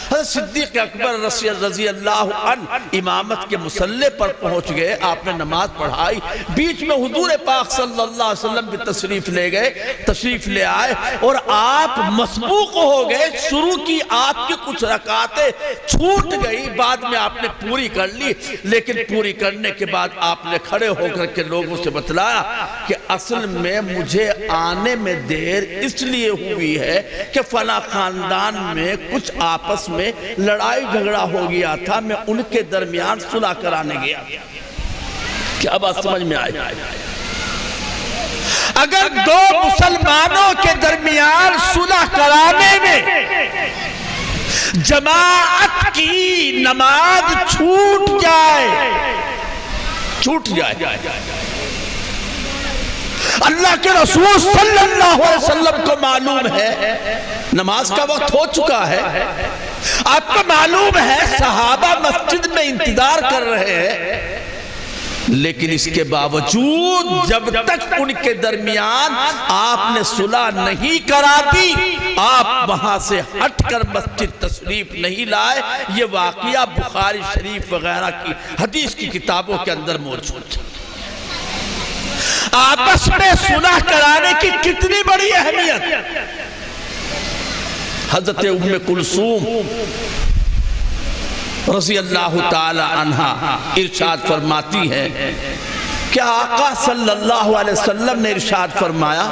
حضرت صدیق اکبر رضی اللہ عنہ امامت کے مصلی پر پہنچ گئے، آپ نے نماز پڑھائی، بیچ میں حضور پاک صلی اللہ علیہ وسلم بھی تشریف لے گئے، تشریف لے آئے اور آپ مسبوق ہو گئے، شروع کی آپ کی کچھ رکعتیں چھوٹ گئی، بعد میں آپ نے پوری کر لی، لیکن پوری کرنے کے بعد آپ نے کھڑے ہو کر کے لوگوں سے بتلایا کہ اصل میں مجھے آنے میں دیر اس لیے ہوئی ہے کہ فلاں خاندان میں کچھ آپس میں لڑائی جھگڑا ہو گیا تھا، میں ان کے درمیان صلح کرانے گیا۔ کیا بات سمجھ میں آئی؟ اگر دو مسلمانوں کے درمیان صلح کرانے میں جماعت کی نماز چھوٹ جائے، اللہ کے رسول صلی اللہ علیہ وسلم کو معلوم ہے نماز کا وقت ہو چکا ہے، آپ کو معلوم ہے صحابہ مسجد میں انتظار کر رہے ہیں، لیکن اس کے باوجود جب تک ان کے درمیان آپ نے صلح نہیں کرا دی، آپ وہاں سے ہٹ کر مسجد تشریف نہیں لائے، یہ واقعہ بخاری شریف وغیرہ کی حدیث کی کتابوں کے اندر موجود ہے۔ آپس میں صلح کرانے کی کتنی بڑی اہمیت۔ حضرت ام کلثوم رضی اللہ تعالی عنہا ارشاد فرماتی ہے کہ آقا صلی اللہ علیہ وسلم نے ارشاد فرمایا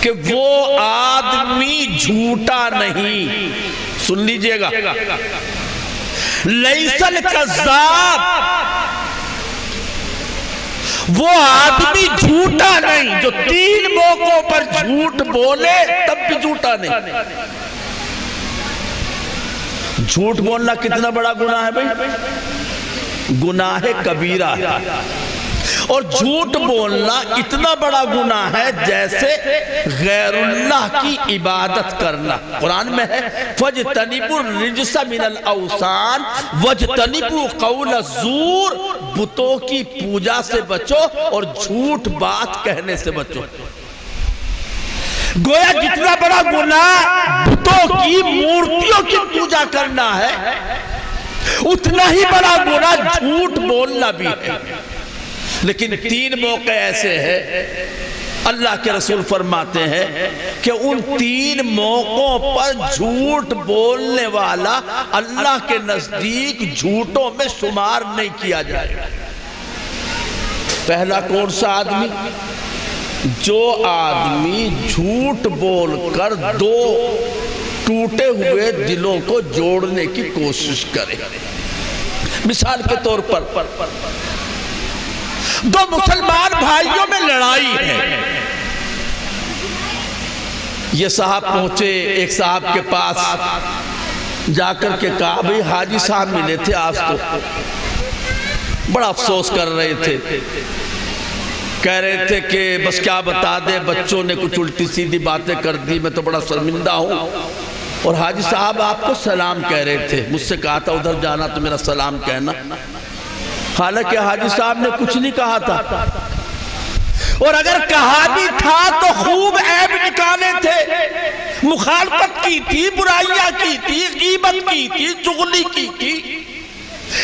کہ وہ آدمی جھوٹا نہیں، سن لیجئے گا، لیس الکذاب، وہ آدمی جھوٹا نہیں جو 3 موقعوں پر جھوٹ بولے تب بھی جھوٹا نہیں۔ جھوٹ بولنا کتنا بڑا گناہ ہے بھائی؟ گناہ کبیرہ ہے، اور جھوٹ بولنا اتنا بڑا گناہ ہے جیسے غیر اللہ کی عبادت کرنا۔ قرآن میں ہے فَاجْتَنِبُوا الرِّجْسَ مِنَ الْأَوْثَانِ وَاجْتَنِبُوا قَوْلَ الزُّورِ، بتوں کی پوجا سے بچو اور جھوٹ بات کہنے سے بچو۔ گویا جتنا بڑا گناہ بتوں کی مورتیوں کی پوجا کرنا ہے، اتنا ہی بڑا گناہ جھوٹ بولنا بھی ہے۔ لیکن 3 موقع ایسے ہیں اللہ کے رسول فرماتے ہیں کہ ان 3 موقعوں پر جھوٹ بولنے والا اللہ کے نزدیک جھوٹوں میں شمار نہیں کیا جائے گا۔ پہلا کون سا آدمی؟ جو آدمی جھوٹ بول کر 2 ٹوٹے ہوئے دلوں کو جوڑنے کی کوشش کرے۔ مثال کے طور پر 2 مسلمان بھائیوں میں لڑائی ہے، یہ صاحب پہنچے ایک صاحب کے پاس، جا کر کے کہا بھئی حاجی صاحب ملے تھے آج تو بڑا افسوس کر رہے تھے، کہہ رہے تھے کہ بس کیا بتا دے بچوں نے کچھ الٹی سیدھی باتیں کر دی، میں تو بڑا شرمندہ ہوں۔ اور حاجی صاحب آپ کو سلام کہہ رہے تھے، مجھ سے کہا تھا ادھر جانا تو میرا سلام کہنا، حالانکہ حاجی صاحب نے کچھ نہیں کہا تھا، اور اگر کہا بھی تھا تو خوب عیب نکالے تھے، مخالفت کی تھی، برائیاں کی تھی، غیبت کی تھی، چغلی کی تھی۔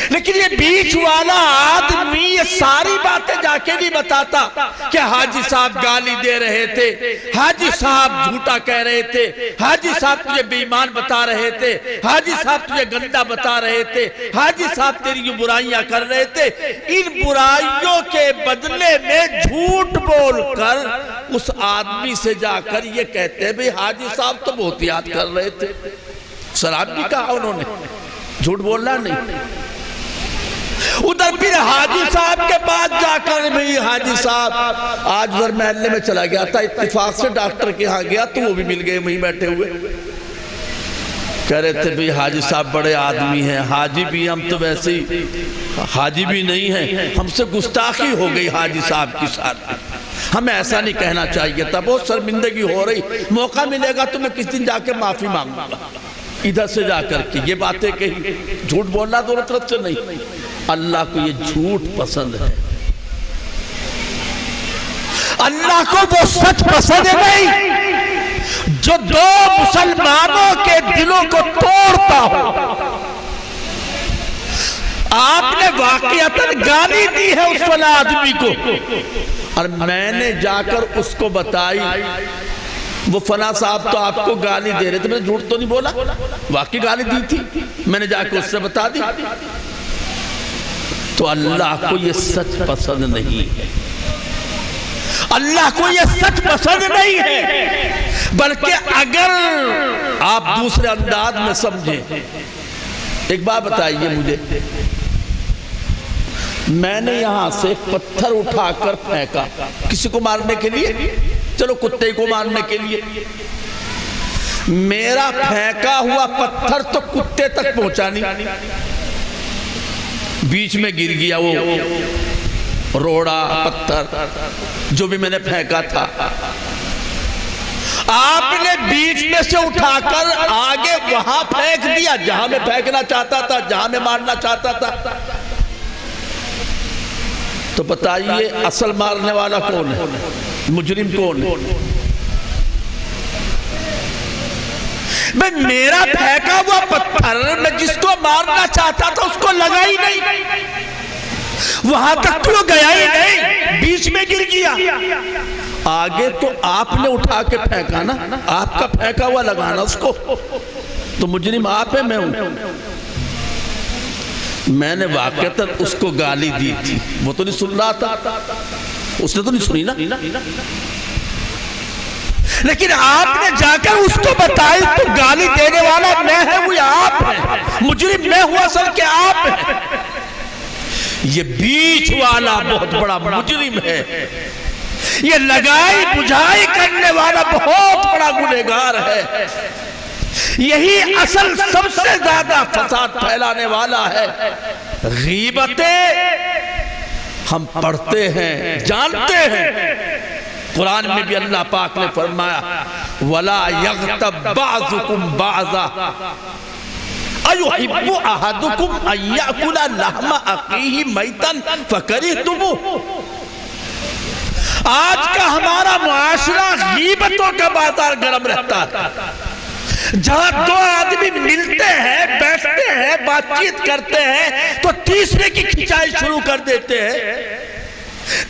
لیکن یہ بیچ والا آدمی یہ ساری باتیں جا کے نہیں بتاتا کہ حاجی صاحب گالی دے رہے تھے، حاجی صاحب جھوٹا کہہ رہے تھے، حاجی صاحب تجھے بے ایمان بتا رہے تھے، حاجی صاحب تجھے گندا بتا رہے تھے، حاجی صاحب تیری یہ برائیاں کر رہے تھے۔ ان برائیوں کے بدلے میں جھوٹ بول کر اس آدمی سے جا کر یہ کہتے ہیں بھئی حاجی صاحب تو بہت یاد کر رہے تھے، سلام بھی کہا انہوں نے، جھوٹ بولنا نہیں۔ ادھر پھر حاجی صاحب کے پاس جا کر بھئی حاجی صاحب آج ادھر محلے میں چلا گیا تھا، اتفاق سے ڈاکٹر کے ہاں گیا تو وہ بھی مل گئے وہیں بیٹھے ہوئے، کہہ رہے تھے بھئی حاجی صاحب بڑے آدمی ہیں، حاجی بھی ہم تو ویسے ہی حاجی بھی نہیں ہیں، ہم سے گستاخی ہو گئی حاجی صاحب کی ساتھ، ہمیں ایسا نہیں کہنا چاہیے تھا، بہت شرمندگی ہو رہی، موقع ملے گا تو میں کس دن جا کے معافی مانگوں گا۔ ادھر سے جا کر کے یہ باتیں کہی، جھوٹ بولنا دونوں طرف سے نہیں۔ اللہ کو یہ جھوٹ پسند ہے، اللہ کو وہ سچ پسند نہیں جو 2 مسلمانوں کے دلوں کو توڑتا ہو۔ آپ نے واقعتاً گالی دی ہے اس والا آدمی کو، اور میں نے جا کر اس کو بتائی وہ فلاں صاحب تو آپ کو گالی دے رہے تھے، میں نے جھوٹ تو نہیں بولا، واقعی گالی دی تھی، میں نے جا کے اس سے بتا دی۔ تو اللہ کو یہ سچ پسند نہیں ہے، اللہ کو یہ سچ پسند نہیں ہے، بلکہ اگر آپ دوسرے انداز میں سمجھیں، ایک بات بتائیے مجھے، میں نے یہاں سے پتھر اٹھا کر پھینکا کسی کو مارنے کے لیے، چلو کتے کو مارنے کے لیے، میرا پھینکا ہوا پتھر تو کتے تک پہنچا نہیں، بیچ میں گر گیا وہ روڑا پتھر جو بھی میں نے پھینکا تھا، آپ نے بیچ میں سے اٹھا کر آگے وہاں پھینک دیا جہاں میں پھینکنا چاہتا تھا، جہاں میں مارنا چاہتا تھا۔ تو بتائیے اصل مارنے والا کون ہے، مجرم کون ہے؟ میں میرا پھینکا ہوا پتھر میں جس کو مارنا چاہتا تھا اس کو لگا ہی نہیں، وہاں تک تو گیا ہی نہیں، بیچ میں گر گیا۔ آگے تو آپ نے اٹھا کے پھینکا نا، آپ کا پھینکا ہوا لگانا اس کو، تو مجرم آپ ہے میں ہوں۔ میں نے واقعتاً اس کو گالی دی تھی، وہ تو نہیں سن رہا تھا، اس نے تو نہیں سنی نا، لیکن آپ نے جا کر اس کو بتائی تو گالی دینے والا میں ہے، وہ آپ ہے، مجرم میں ہوا اصل کہ آپ ہے۔ یہ بیچ والا بہت بڑا مجرم ہے، یہ لگائی بجھائی کرنے والا بہت بڑا گنہگار ہے، یہی اصل سب سے زیادہ فساد پھیلانے والا ہے۔ غیبتیں ہم پڑھتے ہیں، جانتے ہیں، قرآن میں بھی اللہ پاک نے فرمایا وَلَا يَغْتَبْ بَعْضُكُمْ بَعْضًا أَيُحِبُّ أَحَدُكُمْ أَن يَأْكُلَ لَحْمَ أَخِيهِ مَيْتًا فَكَرِهْتُمُوهُ۔ آج کا ہمارا معاشرہ غیبتوں کا بازار گرم رہتا ہے، جہاں دو آدمی ملتے ہیں، بیٹھتے ہیں، بات چیت کرتے ہیں تو تیسرے کی کھچائی شروع کر دیتے ہیں،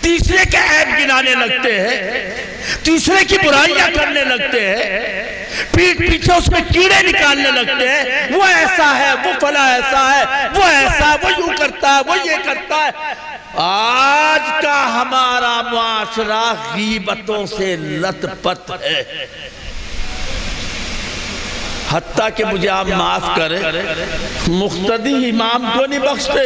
تیسرے کے عیب گنانے لگتے ہیں، تیسرے کی برائیاں کرنے لگتے ہیں، پیٹ پیچھے اس میں کیڑے نکالنے لگتے ہیں، وہ ایسا ہے، وہ فلاں ایسا ہے، وہ ایسا ہے، وہ یوں کرتا ہے، وہ یہ کرتا ہے۔ آج کا ہمارا معاشرہ غیبتوں سے لت پت ہے، حتیٰ کہ مجھے آپ معاف کریں، مقتدی امام کو نہیں بخشتے،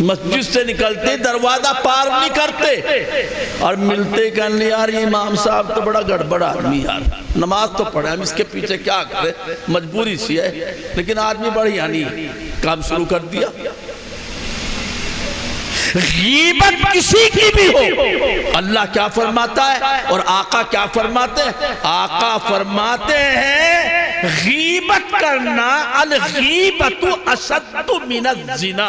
مسجد سے نکلتے دروازہ پار نہیں کرتے اور ملتے کہنے یار یہ امام صاحب تو بڑا گڑبڑ آدمی، یار نماز تو پڑھے، ہم اس کے پیچھے کیا کریں، مجبوری سی ہے، لیکن آدمی بڑھیا نہیں، کام شروع کر دیا۔ غیبت کسی کی بھی ہو، اللہ کیا فرماتا ہے اور آقا کیا فرماتے ہیں؟ آقا فرماتے ہیں غیبت کرنا الغیبت اشد من الزنا،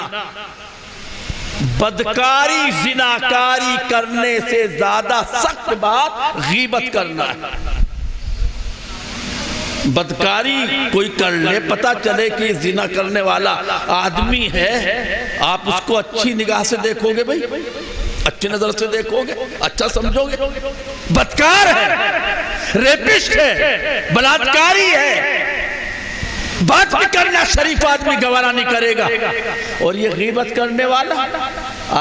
بدکاری زناکاری کرنے سے زیادہ سخت بات غیبت کرنا ہے۔ بدکاری کوئی کر لے، پتا چلے کہ یہ زنا کرنے والا آدمی ہے، آپ اس کو اچھی نگاہ سے دیکھو گے، بھائی اچھی نظر سے دیکھو گے، اچھا سمجھو گے، بدکار ہے، ریپسٹ ہے، بلاತ್ಕಾری ہے، بات بھی کرنا شریف آدمی گوارا نہیں کرے گا، اور یہ غیبت کرنے والا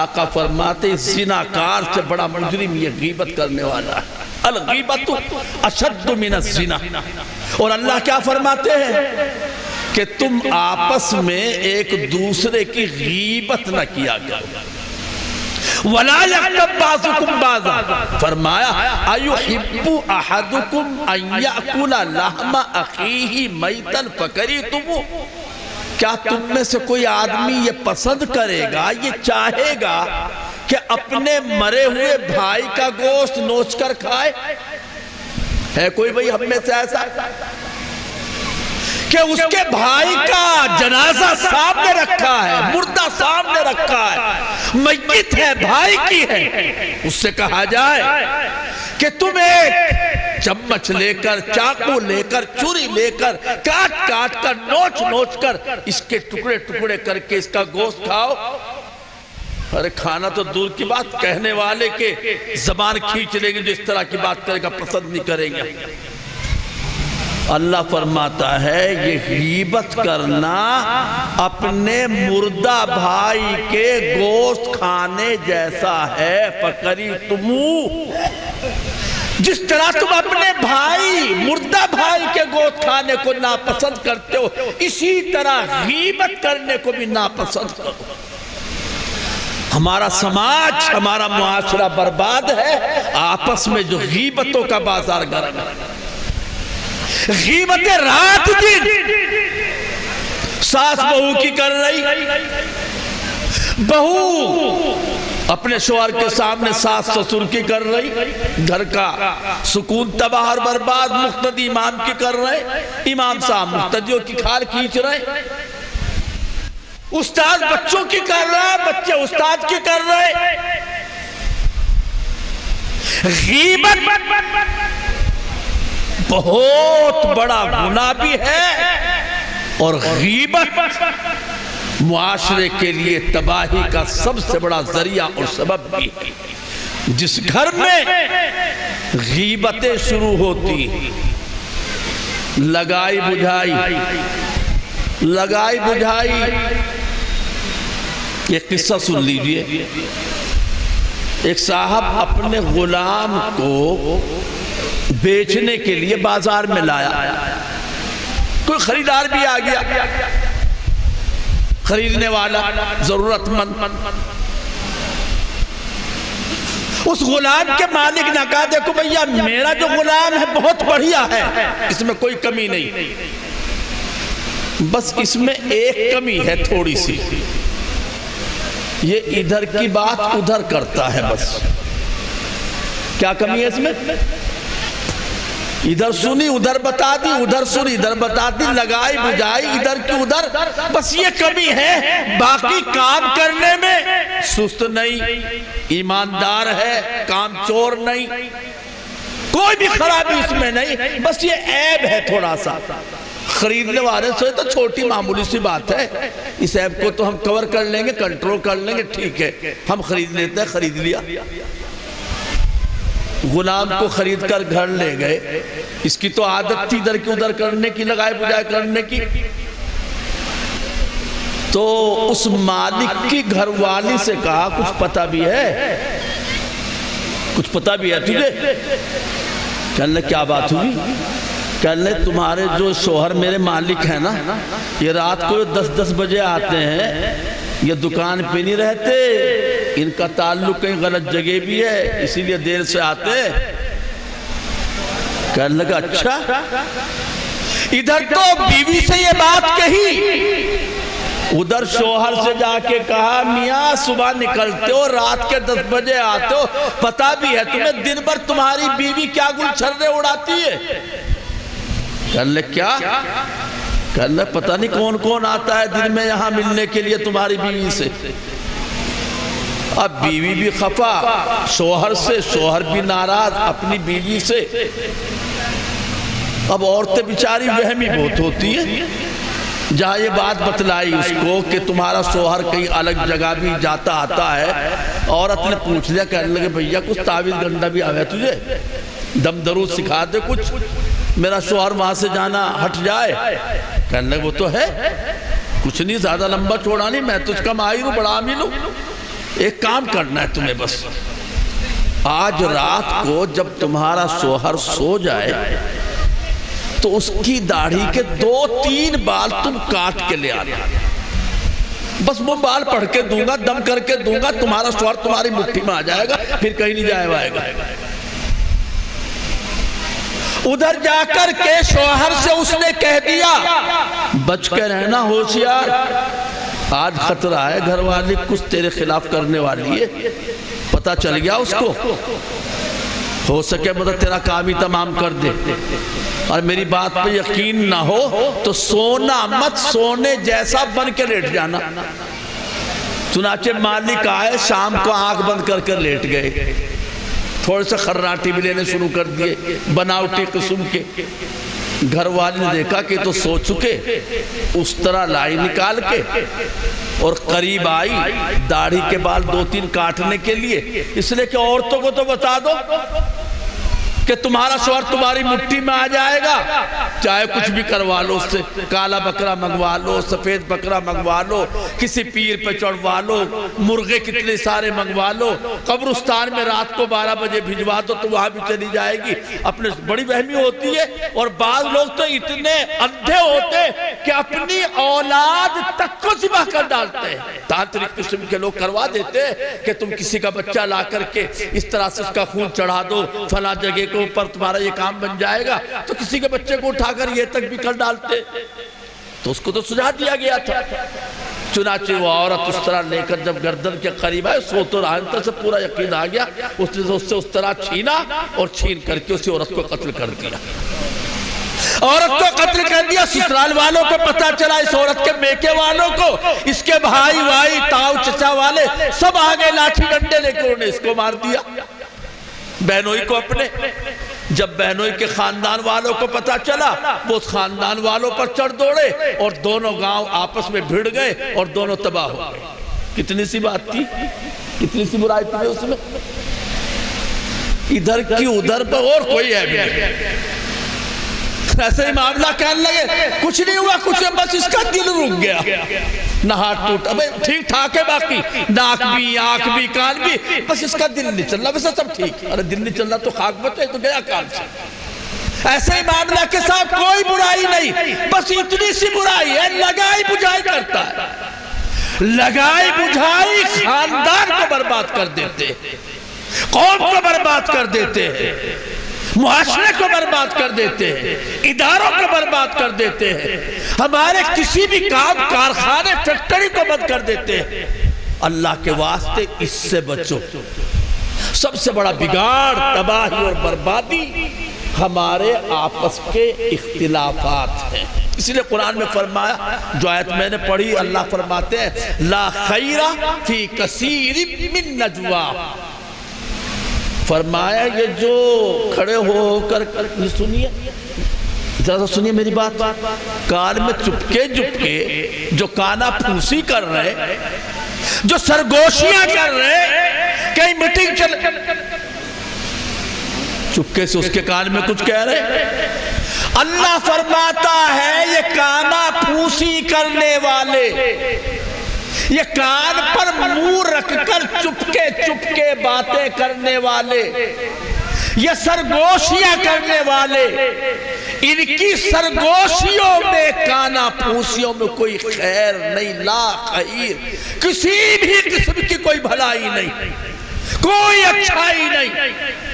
آقا فرماتے زناکار سے بڑا مجرم یہ غیبت کرنے والا ہے، الغیبت اشد من الزنا۔ اور اللہ کیا فرماتے ہیں کہ تم آپس میں ایک دوسرے کی غیبت نہ کیا کرو، وَلَا يَغْتَبْ بَعْضُكُمْ بَعْضًا، فرمایا أَيُحِبُّ أَحَدُكُمْ أَن يَأْكُلَ لَحْمَ أَخِيهِ مَيْتًا فَكَرِهْتُمُوهُ، کیا تم میں سے کوئی آدمی یہ پسند کرے گا، یہ چاہے گا کہ اپنے مرے ہوئے بھائی کا گوشت نوچ کر کھائے؟ ہے کوئی بھائی ہم میں سے ایسا کہ اس کے بھائی کا جنازہ سامنے رکھا ہے، مردہ سامنے رکھا ہے، میت ہے، بھائی کی ہے، اس سے کہا جائے کہ تم ایک چمچ لے کر، چاقو لے کر، چھری لے کر، کاٹ کاٹ کر، نوچ نوچ کر اس کے ٹکڑے ٹکڑے کر کے اس کا گوشت کھاؤ؟ ارے کھانا تو دور کی بات، کہنے والے کے زبان کھینچ لیں گے، جو اس طرح کی بات کرے گا پسند نہیں کریں گے۔ اللہ فرماتا ہے یہ غیبت کرنا اپنے مردہ بھائی کے گوشت کھانے جیسا ہے، فَقَرِئْتُمُوهُ، جس طرح تم اپنے بھائی، مردہ بھائی کے گوشت کھانے کو ناپسند کرتے ہو، اسی طرح غیبت کرنے کو بھی ناپسند کرو۔ ہمارا سماج، ہمارا معاشرہ برباد ہے آپس میں جو غیبتوں کا بازار گرم ہے، غیبتیں رات دن، ساس بہو کی کر رہی، بہو اپنے شوہر کے سامنے ساس سسر کی کر رہی، گھر کا سکون تباہ اور برباد، مقتدی امام کی کر رہے، امام صاحب مقتدیوں کی کھال کھینچ رہے، استاد بچوں کی کر رہا ہے، بچے استاد کی کر رہے۔ غیبت بہت بڑا گناہ بھی ہے، اور غیبت معاشرے کے لیے تباہی کا سب سے بڑا ذریعہ اور سبب بھی ہے۔ جس گھر میں غیبتیں شروع ہوتی، لگائی بجھائی، لگائی بجھائی، ایک قصہ سن لیجئے۔ ایک صاحب اپنے غلام کو بیچنے کے لیے بازار میں لایا، کوئی خریدار بھی آ گیا، خریدنے والا ضرورت مند، اس غلام کے مالک نے کہا دیکھو بھیا میرا جو غلام ہے بہت بڑھیا ہے، اس میں کوئی کمی نہیں، بس اس میں ایک کمی ہے تھوڑی سی، یہ ادھر کی بات ادھر کرتا ہے، بس کیا کمی ہے اس میں؟ ادھر سنی ادھر بتا دی، ادھر سنی ادھر بتا دی، لگائی بجائی ادھر کی ادھر، بس یہ کمی ہے، باقی کام کرنے میں سست نہیں، ایماندار ہے، کام چور نہیں، کوئی بھی خرابی اس میں نہیں، بس یہ عیب ہے تھوڑا سا۔ خریدنے والے سے تو چھوٹی معمولی سی بات ہے، اس عیب کو تو ہم کور کر لیں گے، کنٹرول کر لیں گے، ٹھیک ہے ہم خرید لیتے ہیں، خرید لیا۔ غلام کو خرید کر گھر لے گئے، اس کی تو عادت تھی ادھر کی ادھر کرنے کی، لگائے بجائے کرنے کی، تو اس مالک کی گھر والی سے کہا کچھ پتہ بھی ہے، کچھ پتہ بھی ہے تجھے؟ کہنے لگے کیا بات ہوئی؟ کہنے لگے تمہارے جو شوہر میرے مالک ہیں نا، یہ رات کو 10 بجے آتے ہیں، یہ دکان پہ نہیں رہتے، ان کا تعلق کہیں غلط جگہ بھی ہے، اسی لیے دیر سے آتے۔ کہنے لگا اچھا، ادھر تو بیوی سے یہ بات کہی، ادھر شوہر سے جا کے کہا میاں صبح نکلتے ہو رات کے 10 بجے آتے ہو، پتہ بھی ہے تمہیں دن بھر تمہاری بیوی کیا گل چھرے اڑاتی ہے؟ کہنے لگے کیا؟ کہنے لگے پتہ نہیں کون کون آتا ہے دن میں یہاں ملنے کے لیے تمہاری بیوی سے۔ اب بیوی بھی خفا شوہر سے، شوہر بھی ناراض اپنی بیوی سے۔ اب عورتیں بیچاری وہمی بہت ہوتی ہیں، جہاں یہ بات بتلائی اس کو کہ تمہارا شوہر کہیں الگ جگہ بھی جاتا آتا ہے، عورت نے پوچھ لیا، کہنے لگے بھیا کچھ تعویذ گنڈا بھی آوے تجھے، دم درود سکھا دے کچھ، میرا شوہر وہاں سے جانا ہٹ جائے۔ کہنے لگے وہ تو ہے، کچھ نہیں زیادہ لمبا چوڑا نہیں، میں تجھ کا ماہر ہوں، بڑا عامل ہوں، ایک کام کرنا ہے تمہیں، بس آج رات کو جب تمہارا شوہر سو جائے تو اس کی داڑھی کے 2-3 بال تم کاٹ کے لے آنا، بس وہ بال پڑھ کے دوں گا، دم کر کے دوں گا، تمہارا شوہر تمہاری مٹھی میں آ جائے گا، پھر کہیں نہیں جائے وائے گا۔ ادھر جا کر کے شوہر سے اس نے کہہ دیا بچ کے رہنا، ہوشیار، آج خطرہ ہے، گھر والی کچھ تیرے خلاف کرنے والی ہے، پتہ چل گیا اس کو، ہو سکے مطلب تیرا کام ہی تمام کر دے، اور میری بات پہ یقین نہ ہو تو سونا مت، سونے جیسا بن کے لیٹ جانا۔ چنانچہ مالک آئے، شام کو آنکھ بند کر کر لیٹ گئے، تھوڑے سے خراٹی بھی لینے شروع کر دیے بناوٹی قسم کے۔ گھر والی نے دیکھا کہ تو سو چکے، اس طرح لائی نکال کے اور قریب آئی، داڑھی کے بال 2-3 کاٹنے کے لیے، اس لیے کہ عورتوں کو تو بتا دو کہ تمہارا شوہر تمہاری مٹھی میں آ جائے گا، چاہے کچھ بھی کروا لو اس سے، کالا بکرا منگوا لو، سفید بکرا منگوا لو، کسی پیر پہ چڑھوا لو، مرغے کتنے سارے منگوا لو، قبرستان میں رات کو 12 بجے بھجوا دو تو وہاں بھی چلی جائے گی۔ اپنے بڑی وہمی ہوتی ہے، اور بعض لوگ تو اتنے اندھے ہوتے کہ اپنی اولاد تک کو ذبح کر ڈالتے ہیں۔ تانترک قسم کے لوگ کروا دیتے کہ تم کسی کا بچہ لا کر کے اس طرح سے اس کا خون چڑھا دو، فلاں جگہ کو اوپر تمہارا یہ کام بن جائے گا، تو کسی کے بچے کو اٹھا کر یہ تک بھی کر ڈالتے، تو اس کو تو سجا دیا گیا تھا۔ چنانچہ وہ عورت اس طرح لے کر جب گردن کے قریب آئے، سو تو رہا سے پورا یقین آ گیا، اس نے اس سے اس طرح چھینا اور چھین کر کے اسی عورت کو قتل کر دیا۔ عورت کو قتل کر دیا، سسرال والوں کو پتہ چلا، اس عورت کے میکے والوں کو، اس کے بھائی وائی تاؤ چچا والے سب آگے لاٹھی ڈنڈے لے کے انہوں نے اس کو مار دیا، بہنوئی کو اپنے۔ جب بہنوئی کے خاندان والوں کو پتہ چلا، وہ اس خاندان والوں پر چڑھ دوڑے اور دونوں گاؤں آپس میں بھیڑ گئے اور دونوں تباہ ہو گئے۔ کتنی سی بات تھی، کتنی سی برائی تھی اس میں، ادھر کی ادھر پر اور کوئی ہے بھی نہیں۔ ایسے ہی معاملہ کہنے لگے کچھ نہیں ہوا، کچھ بس اس کا دل رک گیا، نہ ہاتھ ٹوٹا، ٹھیک ٹھاک ہے، باقی ناک بھی آنکھ بھی کان بھی، بس اس کا دل نہیں چل رہا، ویسے سب ٹھیک، ارے دل نہیں چل رہا تو خاک بچے تو گیا کام سے۔ ایسے ہی معاملہ کے ساتھ کوئی برائی نہیں، بس اتنی سی برائی ہے، لگائی بجھائی کرتا ہے، لگائی بجھائی خاندان کو برباد کر دیتے ہیں، قوم کو برباد کر دیتے ہیں، معاشرے کو برباد کر دیتے ہیں، اداروں کو برباد کر دیتے ہیں، ہمارے کسی بھی کام کارخانے فیکٹری کو بند کر دیتے ہیں۔ اللہ کے واسطے اس سے بچو، سب سے بڑا بگاڑ، تباہی اور بربادی ہمارے آپس کے اختلافات ہیں۔ اس لیے قرآن میں فرمایا، جو آیت میں نے پڑھی، اللہ فرماتے ہیں لا خیر فی کثیر من نجوا، فرمایا یہ جو کھڑے ہو کر سنیے، ذرا سنیے میری بات، کان میں چپکے جو کانا پھوسی کر رہے، جو سرگوشیاں کر رہے، کہیں میٹنگ چل، چپکے سے اس کے کان میں کچھ کہہ رہے، اللہ فرماتا ہے یہ کانا پھوسی کرنے والے، یہ کان پر منہ رکھ کر چپکے باتیں کرنے والے، یہ سرگوشیاں کرنے والے، ان کی سرگوشیوں میں کانا پھوسیوں میں کوئی خیر نہیں، لا خیر، کسی بھی قسم کی کوئی بھلائی نہیں، کوئی اچھائی نہیں۔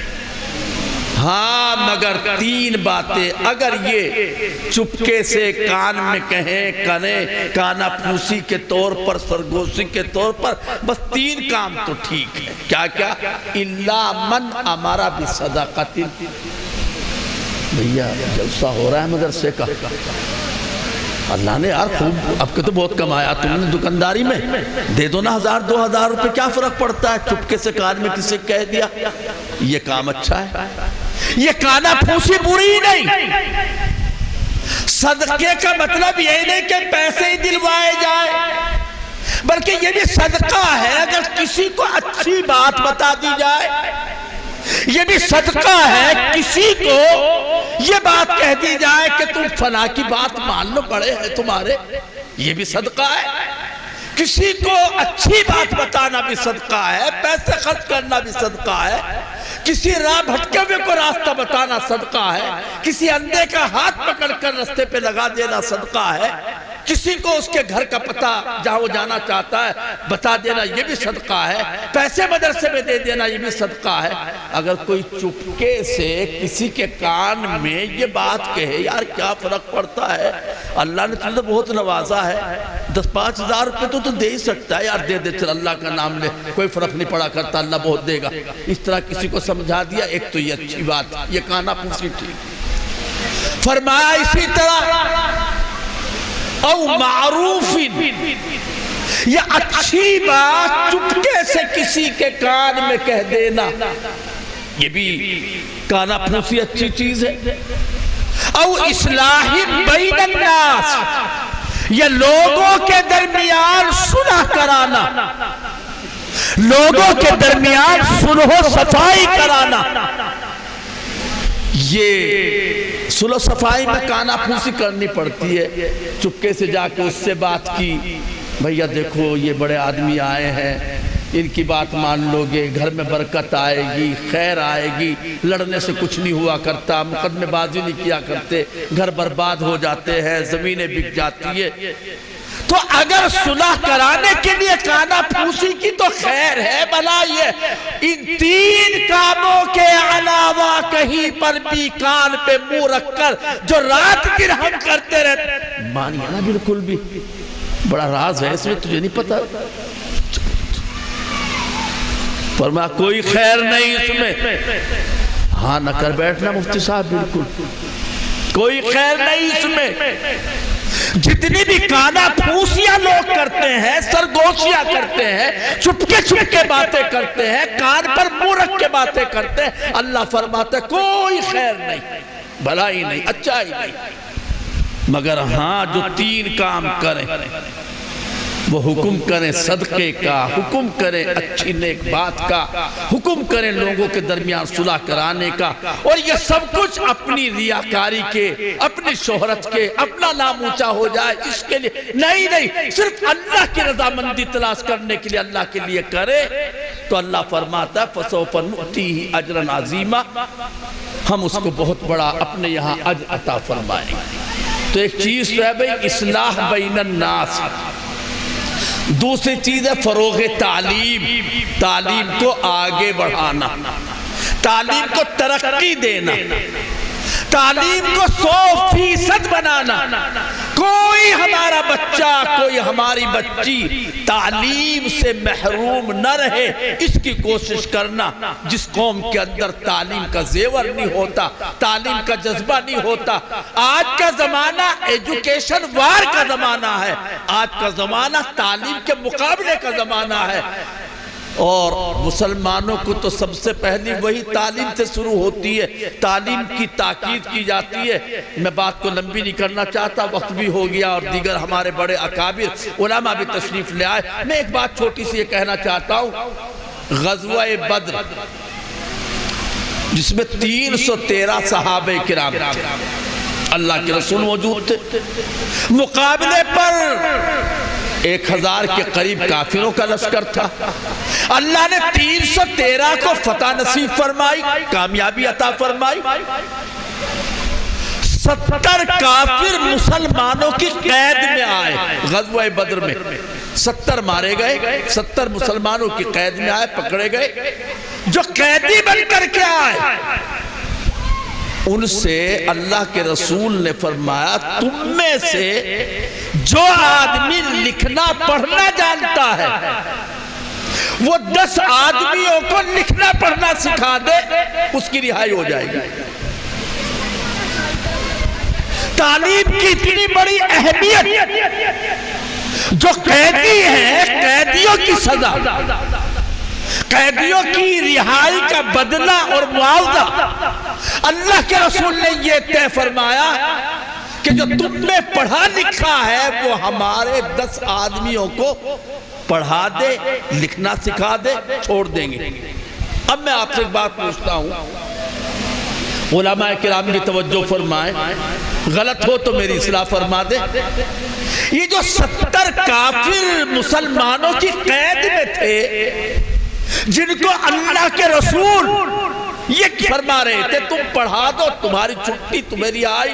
ہاں مگر تین باتیں اگر یہ چپکے سے کان میں کہیں، کانا پھوسی کے طور پر، سرگوشی کے طور پر، بس تین کام تو ٹھیک ہے۔ کیا الا من امر بصدقۃ، بھیا جلسہ ہو رہا ہے مدرسے کا، اللہ نے یار خوب، اب کے تو بہت کمایا تم نے دکانداری میں، دے دو نا 1000 2000 روپے، کیا فرق پڑتا ہے؟ چپکے سے کان میں کسی کہہ دیا، یہ کام اچھا ہے، یہ کانا پھوسی بری نہیں۔ صدقے کا مطلب یہ نہیں کہ پیسے ہی دلوائے جائے، بلکہ یہ بھی صدقہ ہے اگر کسی کو اچھی بات بتا دی جائے، یہ بھی صدقہ ہے کسی کو یہ بات کہہ دی جائے کہ تم فلاں کی بات مان لو، بڑے ہیں تمہارے، یہ بھی صدقہ ہے۔ کسی کو اچھی بات بتانا بھی صدقہ ہے، پیسے خرچ کرنا بھی صدقہ ہے، کسی راہ بھٹکے ہوئے کو راستہ بتانا صدقہ ہے، کسی اندھے کا ہاتھ پکڑ کر راستے پہ لگا دینا صدقہ ہے، کسی کو اس کے گھر کا پتہ جہاں وہ جانا چاہتا ہے بتا دینا، یہ بھی صدقہ ہے، پیسے مدرسے میں دے دینا، یہ بھی صدقہ ہے۔ اگر کوئی چپکے سے کسی کے کان میں یہ بات کہے، یار کیا فرق پڑتا ہے، اللہ نے تجھے بہت نوازا ہے، 10-5 ہزار روپے تو دے ہی سکتا ہے، یار دے دے، چل اللہ کا نام لے، کوئی فرق نہیں پڑا کرتا، اللہ بہت دے گا، اس طرح کسی کو سمجھا دیا، ایک تو یہ اچھی بات، یہ کانا پھوسی ٹھیک۔ فرمایا اسی طرح او معروف، یہ اچھی بات چپکے سے کسی کے کان میں کہہ دینا، یہ بھی کانا پھوسی اچھی چیز ہے۔ او اصلاح بین الناس، یہ لوگوں کے درمیان صلح کرانا، لوگوں کے درمیان صلح و صفائی کرانا، یہ صلح و صفائی میں کانا پھوسی کرنی پڑتی ہے۔ چپکے سے جا کے اس سے بات کی، بھیا دیکھو یہ بڑے آدمی آئے ہیں، ان کی بات مان لو گے، گھر میں برکت آئے گی، خیر آئے گی، لڑنے سے کچھ نہیں ہوا کرتا، مقدمے بازی نہیں کیا کرتے، گھر برباد ہو جاتے ہیں، زمینیں بک جاتی ہے۔ تو اگر صلح کرانے کے لیے کانا پھوسی کی تو خیر ہے، بھلا یہ ان تین کاموں کے علاوہ کہیں پر بھی کان پہ منہ رکھ کر جو رات دن ہم کرتے رہتے، مانیے نا بالکل بھی، بڑا راز ہے اس میں، تجھے نہیں پتا، فرمایا کوئی خیر نہیں اس میں، ہاں نہ کر بیٹھنا مفتی صاحب، بالکل کوئی خیر نہیں اس میں۔ جتنی بھی کانا پھوسیاں لوگ کرتے ہیں، سرگوشیاں کرتے ہیں، چپکے باتیں کرتے ہیں، کان پر منہ رکھ کے باتیں کرتے ہیں، اللہ فرماتا ہے کوئی خیر نہیں، بھلائی نہیں، اچھائی نہیں، مگر ہاں جو تین کام کریں، وہ حکم کریں صدقے کا، حکم کریں اچھی نیک بات کا، حکم کریں لوگوں کے درمیان صلح کرانے کا، اور یہ سب کچھ اپنی ریاکاری کے، اپنی شہرت کے، اپنا نام اونچا ہو جائے اس کے لیے نہیں، صرف اللہ کی رضامندی تلاش کرنے کے لیے، اللہ کے لیے کرے تو اللہ فرماتا ہے فَسَوْفَ نُؤْتِيهِ أَجْرًا عَظِيمًا، ہم اس کو بہت بڑا اپنے یہاں اجر عطا فرمائیں گے۔ تو ایک چیز تو ہے بھئی اصلاح بین الناس، دوسری چیز ہے فروغ تعلیم، تعلیم کو آگے بڑھانا، تعلیم کو ترقی دینا، تعلیم کو 100% بنانا، کوئی ہمارا بچہ، کوئی ہماری بچی تعلیم سے محروم نہ رہے، اس کی کوشش کرنا۔ جس قوم کے اندر تعلیم کا زیور نہیں ہوتا، تعلیم کا جذبہ نہیں ہوتا۔ آج کا زمانہ ایجوکیشن وار کا زمانہ ہے، آج کا زمانہ تعلیم کے مقابلے کا زمانہ ہے، اور مسلمانوں کو تو سب سے پہلی وہی تعلیم سے شروع ہوتی ہے، تعلیم کی تاکید کی جاتی ہے۔ میں بات کو لمبی نہیں کرنا چاہتا، وقت بھی ہو گیا اور دیگر ہمارے بڑے اکابر علماء بھی تشریف لے آئے۔ میں ایک بات چھوٹی سی یہ کہنا چاہتا ہوں، غزوہ بدر جس میں 313 صحابہ کرام تھے، اللہ کے رسول موجود تھے، مقابلے پر 1000 کے قریب کافروں کا لشکر تھا۔ اللہ نے 313 کو فتح نصیب فرمائی، کامیابی عطا فرمائی۔ 70 کافر مسلمانوں کی قید میں آئے، غزوہ بدر میں 70 مارے گئے، 70 مسلمانوں کی قید میں آئے، پکڑے گئے۔ جو قیدی بن کر کے آئے، ان سے اللہ کے رسول نے فرمایا، تم میں سے جو آدمی لکھنا پڑھنا جانتا ہے وہ 10 آدمیوں کو لکھنا پڑھنا سکھا دے، اس کی رہائی ہو جائے گی۔ تعلیم کی اتنی بڑی اہمیت، جو قیدی ہیں، قیدیوں کی سزا، قیدیوں کی رہائی کا بدلہ اور معاوضہ، اللہ کے رسول نے یہ طے فرمایا کہ جو تم میں پڑھا لکھا ہے وہ ہمارے 10 آدمیوں کو پڑھا دے، لکھنا سکھا دے، چھوڑ دیں گے۔ اب میں آپ سے ایک بات پوچھتا ہوں، علماء کرام بھی توجہ فرمائیں، غلط ہو تو میری اصلاح فرما دے۔ یہ جو 70 کافر مسلمانوں کی قید میں تھے، جن کو اللہ کے رسول یہ فرما رہے تھے تم پڑھا دو، تمہاری چھٹی، تمہاری آئی،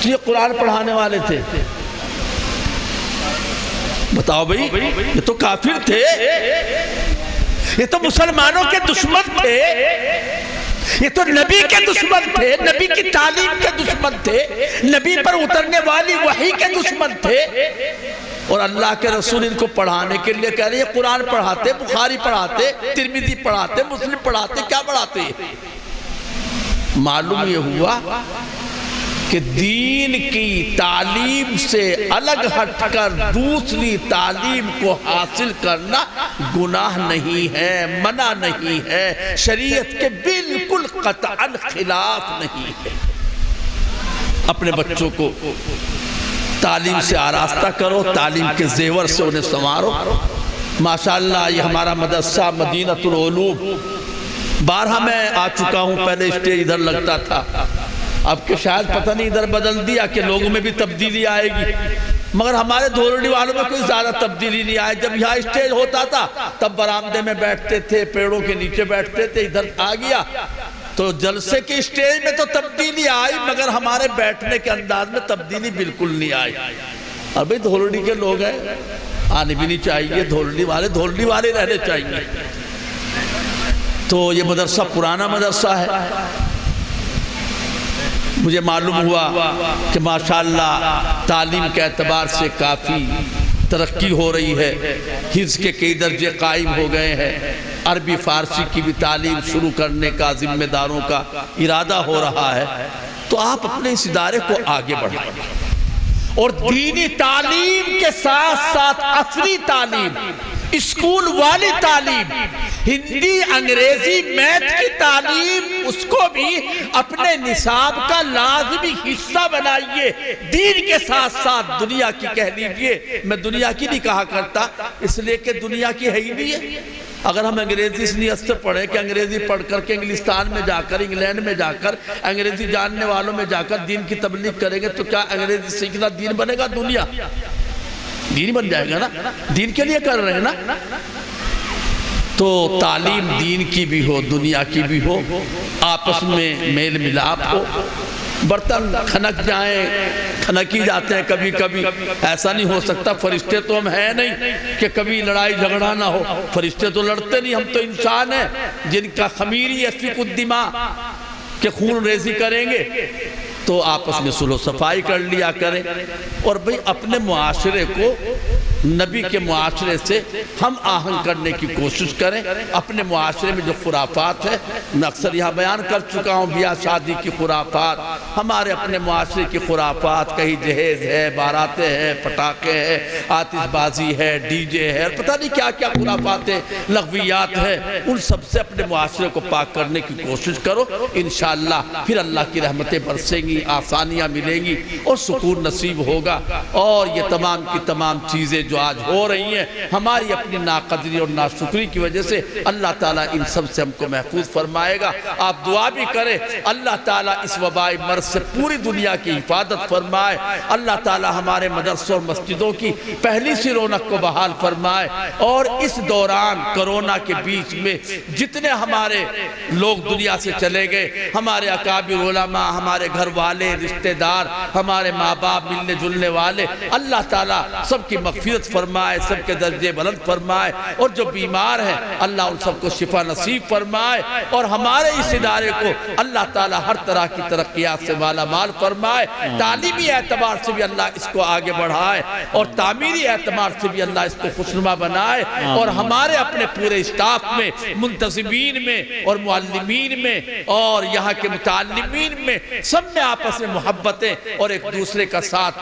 تو یہ قرآن پڑھانے والے تھے؟ بتاؤ بھئی، یہ تو کافر تھے، یہ تو مسلمانوں کے دشمن تھے، یہ تو نبی کے دشمن تھے، نبی کی تعلیم کے دشمن تھے، نبی پر اترنے والی وحی کے دشمن تھے، اور اللہ کے رسول ان کو پڑھانے کے لیے کہہ رہے ہیں۔ قرآن پڑھاتے، بخاری پڑھاتے، ترمذی پڑھاتے، مسلم پڑھاتے، کیا پڑھاتے؟ معلوم یہ ہوا کہ دین کی تعلیم سے الگ ہٹ کر دوسری تعلیم کو حاصل کرنا گناہ نہیں ہے، منع نہیں ہے، شریعت کے بالکل قطعاً خلاف نہیں ہے۔ اپنے بچوں کو تعلیم سے آراستہ کرو، تعلیم کے زیور سے انہیں سنوارو۔ ماشاءاللہ یہ ہمارا مدرسہ مدینۃ العلوم، بارہا میں آ چکا ہوں، پہلے اسٹیج ادھر لگتا تھا، اب کہ شاید پتہ نہیں ادھر بدل دیا کہ لوگوں میں بھی تبدیلی آئے گی، مگر ہمارے دھولڑی والوں میں کوئی زیادہ تبدیلی نہیں آئی۔ جب یہاں اسٹیج ہوتا تھا تب برآمدے میں بیٹھتے تھے، پیڑوں کے نیچے بیٹھتے تھے، ادھر آ گیا تو جلسے کے اسٹیج میں تو تبدیلی آئی، مگر ہمارے بیٹھنے کے انداز میں تبدیلی بالکل نہیں آئی۔ ابھی دھولڑی کے لوگ ہیں، آنے بھی نہیں چاہیے، دھولڑی والے رہنے چاہیے۔ تو یہ مدرسہ پرانا مدرسہ ہے، مجھے معلوم ہوا کہ ماشاءاللہ تعلیم کے اعتبار سے کافی ترقی ہو رہی ہے، حفظ کے کئی درجے قائم ہو گئے ہیں، عربی فارسی کی بھی تعلیم شروع کرنے کا ذمہ داروں کا ارادہ ہو رہا ہے۔ تو آپ اپنے اس ادارے کو آگے بڑھائیں اور دینی تعلیم کے ساتھ ساتھ عصری تعلیم، اسکول والی تعلیم، ہندی، انگریزی، میتھ کی تعلیم، اس کو بھی اپنے نصاب کا لازمی حصہ بنائیے۔ دین کے ساتھ ساتھ دنیا کی کہہ لیجئے، میں دنیا کی نہیں کہا کرتا اس لیے کہ دنیا کی ہے ہی نہیں ہے۔ اگر ہم انگریزی اس نیت سے پڑھیں کہ انگریزی پڑھ کر کے انگلستان میں جا کر، انگلینڈ میں جا کر، انگریزی جاننے والوں میں جا کر دین کی تبلیغ کریں گے تو کیا انگریزی سیکھنا دین بنے گا؟ دنیا دین بن جائے گا نا، دین کے لیے کر رہے ہیں نا۔ تو تعلیم دین کی بھی ہو، دنیا کی بھی ہو، آپس میں میل ملاپ ہو۔ برتن کھنک جائیں، کھنک ہی جاتے ہیں کبھی کبھی، ایسا نہیں ہو سکتا، فرشتے تو ہم ہیں نہیں کہ کبھی لڑائی جھگڑا نہ ہو، فرشتے تو لڑتے نہیں، ہم تو انسان ہیں جن کا خمیری یسفک الدماء کہ خون ریزی کریں گے۔ تو آپس میں صلح و صفائی کر لیا کریں، اور بھئی اپنے معاشرے کو نبی کے معاشرے سے ہم آہنگ کرنے کی کوشش کریں۔ اپنے معاشرے میں جو خرافات ہے، میں اکثر یہاں بیان کر چکا ہوں، بیاہ شادی کی خرافات، ہمارے اپنے معاشرے کی خرافات، کہیں جہیز ہے، باراتیں ہیں، پٹاخے ہیں، آتش بازی ہے، ڈی جے ہے، پتہ نہیں کیا کیا خرافات ہیں، لغویات ہیں، ان سب سے اپنے معاشرے کو پاک کرنے کی کوشش کرو۔ انشاءاللہ پھر اللہ کی رحمتیں برسیں گی، آسانیاں ملیں گی اور سکون نصیب ہوگا، اور یہ تمام کی تمام چیزیں جو آج ہو رہی ہیں ہماری اپنی ناقدری اور ناشکری کی وجہ سے، اللہ تعالیٰ ان سب سے ہم کو محفوظ فرمائے گا۔ آپ دعا بھی کریں اللہ تعالیٰ اس وبائی مرض سے پوری دنیا کی حفاظت فرمائے، اللہ تعالیٰ ہمارے مدرسوں اور مسجدوں کی پہلی سی رونق کو بحال فرمائے، اور اس دوران کرونا کے بیچ میں جتنے ہمارے لوگ دنیا سے چلے گئے، ہمارے اکابر علماء، ہمارے گھر والے، رشتہ دار، ہمارے ماں باپ، ملنے جلنے والے، اللہ تعالیٰ سب کی مغفرت فرمائے، سب کے درجے بلند فرمائے، اور جو بیمار ہیں اللہ ان سب کو شفا نصیب فرمائے، اور ہمارے اس ادارے کو اللہ تعالیٰ ہر طرح کی ترقیات سے مالا مال فرمائے، تعلیمی اعتبار سے بھی اللہ اس کو آگے بڑھائے، اور تعمیری اعتبار سے بھی اللہ اس کو خوشنما بنائے، اور ہمارے اپنے پورے اسٹاف میں، منتظمین میں اور معلمین میں اور یہاں کے متعلمین میں، سب میں آپس میں محبتیں اور ایک دوسرے کا ساتھ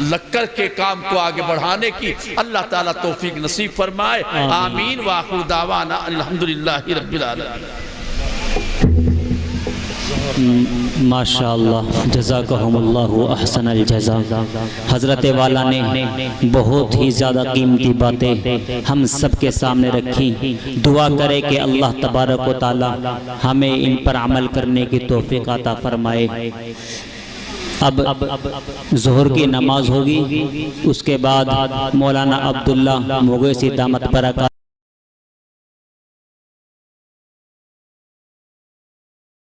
لگ کر کے کام کو آگے بڑھانے کی اللہ تعالیٰ توفیق نصیب فرمائے۔ آمین وآخر دعوانا الحمدللہ رب العالمین۔ ماشاءاللہ، جزاکہم اللہ احسن الجزا۔ حضرت والا نے بہت ہی زیادہ قیمتی باتیں ہم سب کے سامنے رکھی۔ دعا کرے کہ اللہ تبارک و تعالی ہمیں ان پر عمل کرنے کی توفیق عطا فرمائے۔ اب ظہر کی نماز ہوگی، اس کے بعد مولانا عبداللہ مغیثی دامت برکات